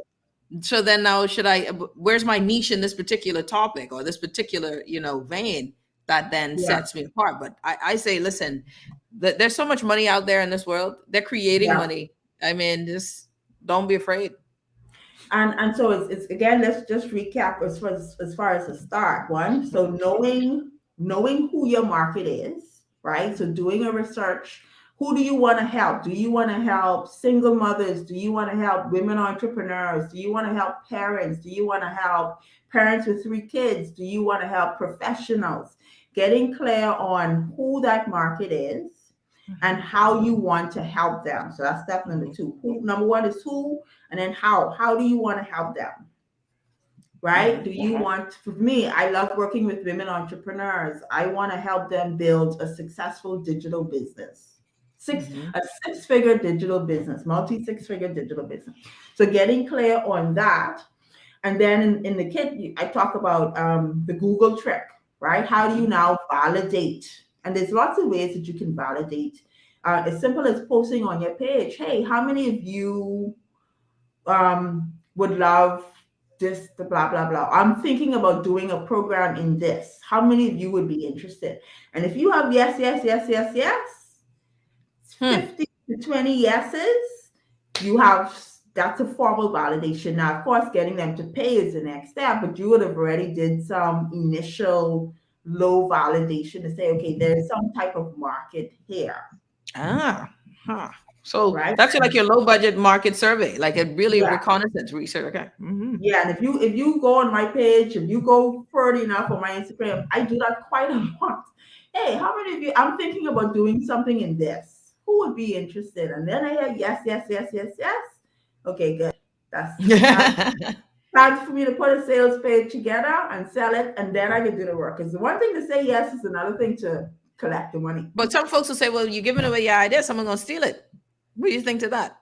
So then now where's my niche in this particular topic or this particular, vein that then sets me apart? But I say, listen, there's so much money out there in this world. They're creating money. I mean, just don't be afraid. And so it's again, let's just recap as far as the start one. So knowing who your market is, right? So doing a research. Who do you want to help? Do you want to help single mothers? Do you want to help women entrepreneurs? Do you want to help parents? Do you want to help parents with 3 kids? Do you want to help professionals? Getting clear on who that market is and how you want to help them. So that's step number 2. Number 1 is who, and then how. How do you want to help them? Right? Do you want, for me, I love working with women entrepreneurs. I want to help them build a successful digital business. A 6-figure digital business, multi-6-figure digital business. So getting clear on that. And then in the kit, I talk about the Google trick, right? How do you now validate? And there's lots of ways that you can validate. As simple as posting on your page, hey, how many of you would love this, the blah, blah, blah. I'm thinking about doing a program in this. How many of you would be interested? And if you have yes, yes, yes, yes, yes, 50 to 20 yeses, you have, that's a formal validation. Now, of course, getting them to pay is the next step, but you would have already did some initial low validation to say, okay, there's some type of market here. So right? that's like your low budget market survey, like a really Yeah. reconnaissance research. Okay. Yeah, and if you go on my page, if you go further enough on my Instagram, I do that quite a lot. Hey, how many of you? I'm thinking about doing something in this. Who would be interested? And then I hear yes, yes, yes, yes, yes. Okay, good. That's time for me to put a sales page together and sell it, and then I can do the work. Because the one thing to say yes is another thing to collect the money. But some folks will say, well, you're giving away your idea, someone's going to steal it. What do you think to that?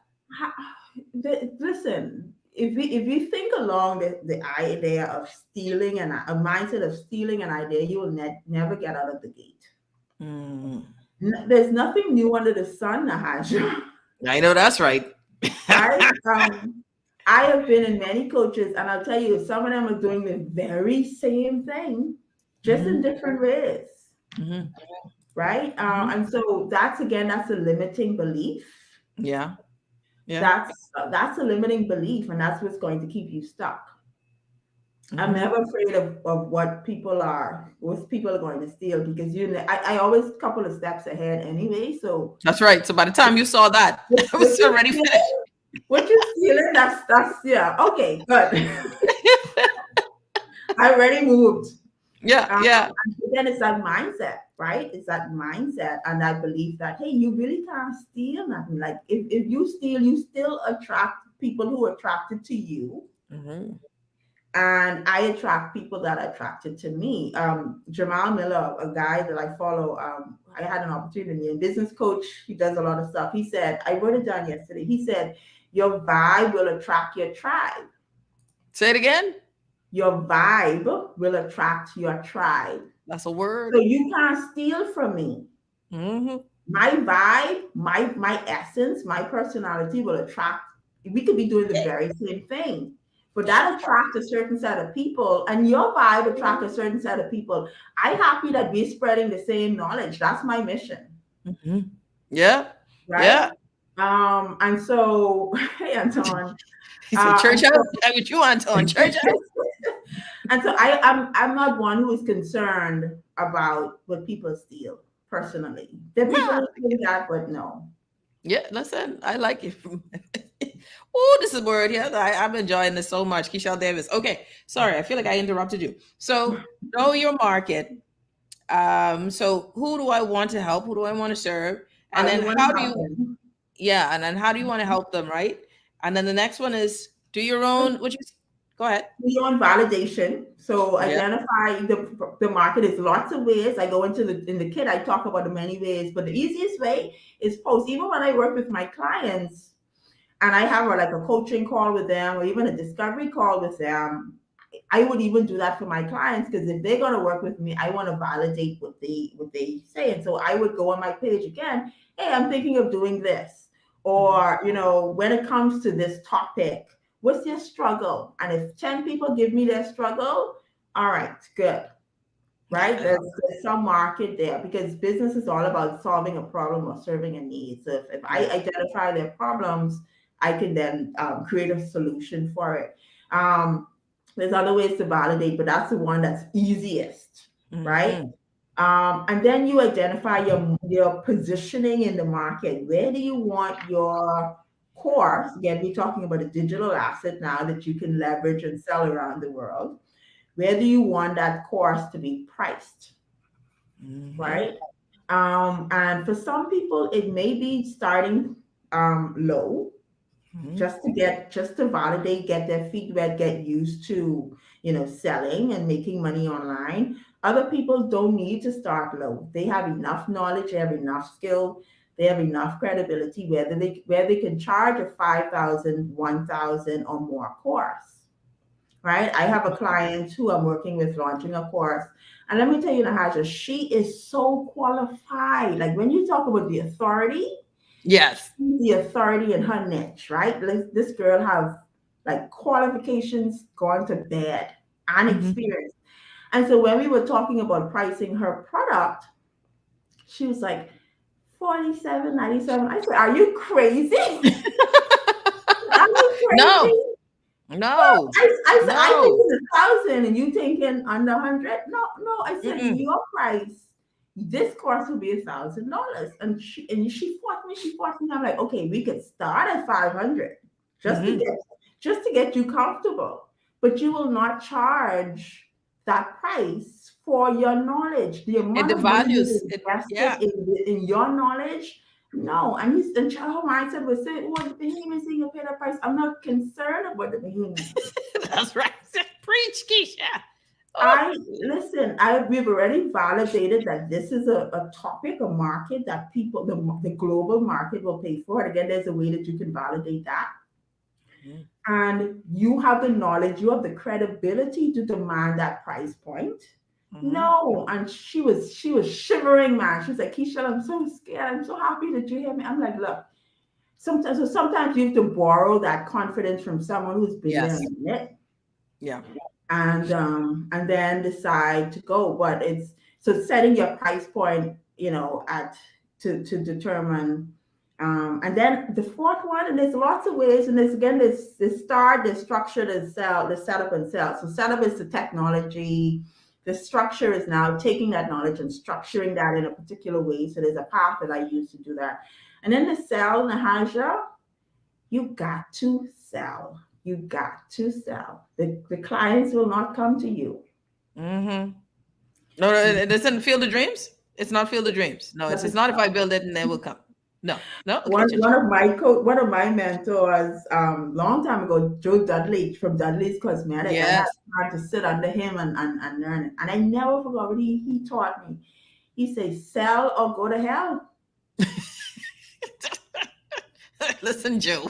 Listen, if you think along the idea of stealing and a mindset of stealing an idea, you will never get out of the gate. There's nothing new under the sun, Nahaja. I know that's right. I have been in many coaches, and I'll tell you, some of them are doing the very same thing, just in different ways. Right? And so that's a limiting belief. Yeah. That's a limiting belief, and that's what's going to keep you stuck. I'm never afraid of what people are going to steal, because I always a couple of steps ahead anyway. So that's right. So by the time you saw that, I was already finished. What you're stealing, that's yeah. Okay, good. I already moved. Yeah. And then it's that mindset, right? It's that mindset, and I believe that, hey, you really can't steal nothing. Like if you steal, you still attract people who are attracted to you. And I attract people that are attracted to me. Jamal Miller, a guy that I follow, I had an opportunity, a business coach, he does a lot of stuff. He said, I wrote it down yesterday. He said, your vibe will attract your tribe. Say it again. Your vibe will attract your tribe. That's a word. So you can't steal from me. My vibe, my essence, my personality will attract. We could be doing the very same thing, but that attracts a certain set of people, and your vibe attracts a certain set of people. I'm happy that we're spreading the same knowledge. That's my mission. Yeah. Right. Yeah. And so, hey, Anton. Church house. I'm with you, Anton. Church house. And so I'm not one who is concerned about what people steal personally. There are people who do that, but no. Yeah, listen, I like it. Oh, this is a word here. I'm enjoying this so much. Kishelle Davis. Okay, sorry, I feel like I interrupted you. So know your market. So who do I want to help? Who do I want to serve? And then how do you? Yeah, and then how do you want to help them, right? And then the next one is do your own. Go ahead. Do your own validation. So identify the market is lots of ways. I go into in the kit, I talk about the many ways, but the easiest way is post. Even when I work with my clients and I have a coaching call with them or even a discovery call with them, I would even do that for my clients, because if they're going to work with me, I want to validate what they say. And so I would go on my page again, hey, I'm thinking of doing this. Or, when it comes to this topic, what's your struggle? And if 10 people give me their struggle, all right, good. Right? There's some market there, because business is all about solving a problem or serving a need. So if I identify their problems, I can then create a solution for it. There's other ways to validate, but that's the one that's easiest, right? And then you identify your positioning in the market. Where do you want your course? Again, we're talking about a digital asset now that you can leverage and sell around the world. Where do you want that course to be priced? Right? And for some people, it may be starting low, just to validate, get their feet wet, get used to, selling and making money online. Other people don't need to start low. They have enough knowledge, they have enough skill, they have enough credibility where they can charge a $5,000, $1,000 or more course. Right? I have a client who I'm working with launching a course. And let me tell you, Nahaja, she is so qualified. Like when you talk about the authority, yes, the authority in her niche, right? This girl have like qualifications gone to bed and experience. And so when we were talking about pricing her product, she was like, $47.97. I said, are you crazy? Are you crazy? No. I think it's 1,000 and you thinking under 100. No. I said your price, this course will be $1,000. And she fought me. I'm like, okay, we could start at 500 just to get you comfortable, but you will not charge that price for your knowledge. The amount of money invested in your knowledge. No, and her mindset was saying, well, the behemoths in your pay that price. I'm not concerned about the behemoths. That's right. Preach, Keisha. We've already validated that this is a topic, a market that people, the global market will pay for. And again, there's a way that you can validate that. And you have the knowledge, you have the credibility to demand that price point. No, and she was shivering, man. She was like, Kishal, I'm so scared. I'm so happy that you hear me. I'm like, look, sometimes you have to borrow that confidence from someone who's been there in it. Yeah. And then decide to go. But it's so setting your price point, to determine. And then the fourth one, and there's lots of ways, and there's again the start, the structure, the sell, the setup and sell. So setup is the technology. The structure is now taking that knowledge and structuring that in a particular way. So there's a path that I use to do that. And then the sell, Nahaja, you got to sell. You got to sell. The clients will not come to you. No, it isn't Field of Dreams. It's not Field of Dreams. No, it's not if I build it and they will come. No. One of my mentors, long time ago, Joe Dudley from Dudley's Cosmetics. Yes. I had to sit under him and learn it. And I never forgot what he taught me. He said, sell or go to hell. Listen, Joe.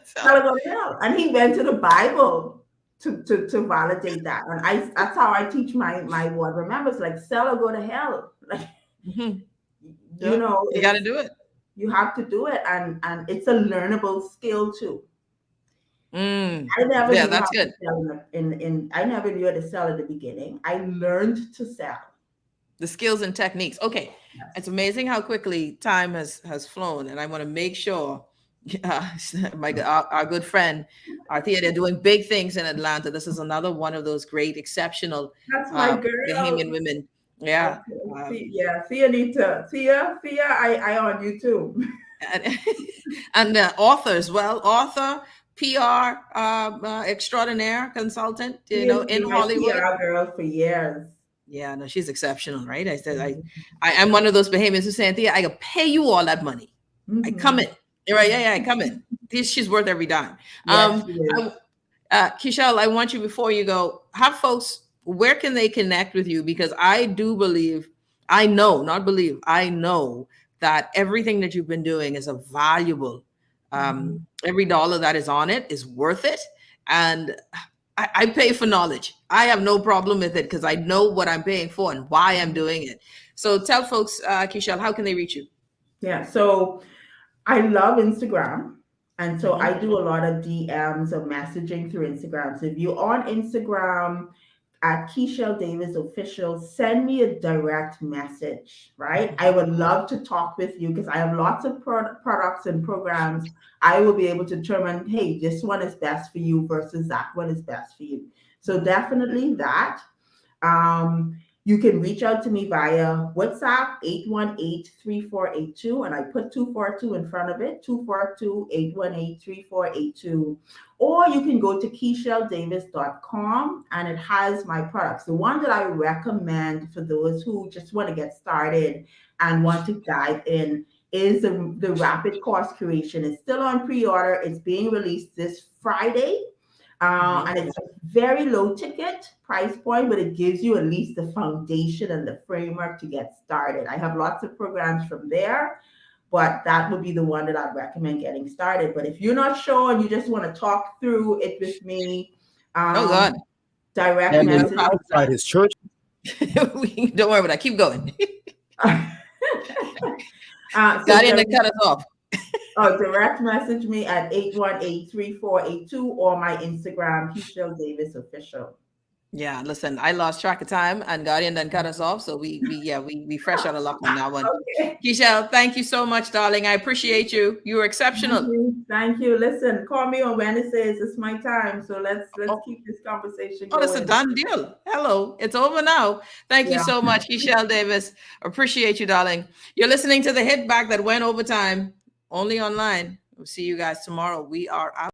Sell or go to hell. And he went to the Bible to validate that. And that's how I teach my word. Remember, it's like sell or go to hell. Like, you got to do it. You have to do it, and it's a learnable skill too. That's good. I never knew how to sell at the beginning. I learned to sell. The skills and techniques. Okay, It's amazing how quickly time has flown, and I want to make sure our good friend Arthea, they're doing big things in Atlanta. This is another one of those great, exceptional Bahamian women. Yeah. Thea, I on you too. And authors, author, PR extraordinaire consultant, in Hollywood. PR girl for years. Yeah, no, she's exceptional, right? I said, I'm one of those Bahamians who say, Thea, I can pay you all that money. I come in. You're right. Yeah, I come in. She's worth every dime. Kishal, I want you, before you go, have folks, where can they connect with you? Because I do believe, I know that everything that you've been doing is a valuable, every dollar that is on it is worth it. And I pay for knowledge. I have no problem with it because I know what I'm paying for and why I'm doing it. So tell folks, Kishal, how can they reach you? Yeah, so I love Instagram. And so I do a lot of DMs or messaging through Instagram. So if you're on Instagram at Keshelle Davis Official, send me a direct message, right? I would love to talk with you because I have lots of products and programs. I will be able to determine, hey, this one is best for you versus that one is best for you. So definitely that. You can reach out to me via WhatsApp, 818-3482, and I put 242 in front of it, 242-818-3482. Or you can go to KeshelleDavis.com, and it has my products. The one that I recommend for those who just want to get started and want to dive in is the Rapid Course Creation. It's still on pre-order. It's being released this Friday. And it's a very low ticket price point, but it gives you at least the foundation and the framework to get started. I have lots of programs from there, but that would be the one that I'd recommend getting started. But if you're not sure and you just want to talk through it with me, direct message outside his church. Don't worry about that. Keep going. Got in and cut us off. direct message me at 818-3482 or my Instagram, Keshelle Davis Official. Yeah, listen, I lost track of time and Guardian done cut us off. So we fresh out of luck on that one. Okay. Kishelle, thank you so much, darling. I appreciate you. You were exceptional. Thank you. Listen, call me on Wednesdays. It's my time. So let's keep this conversation going. Oh, it's a done deal. Hello, it's over now. Thank you so much, Kishelle Davis. Appreciate you, darling. You're listening to the hit back that went overtime, only online. We'll see you guys tomorrow. We are out.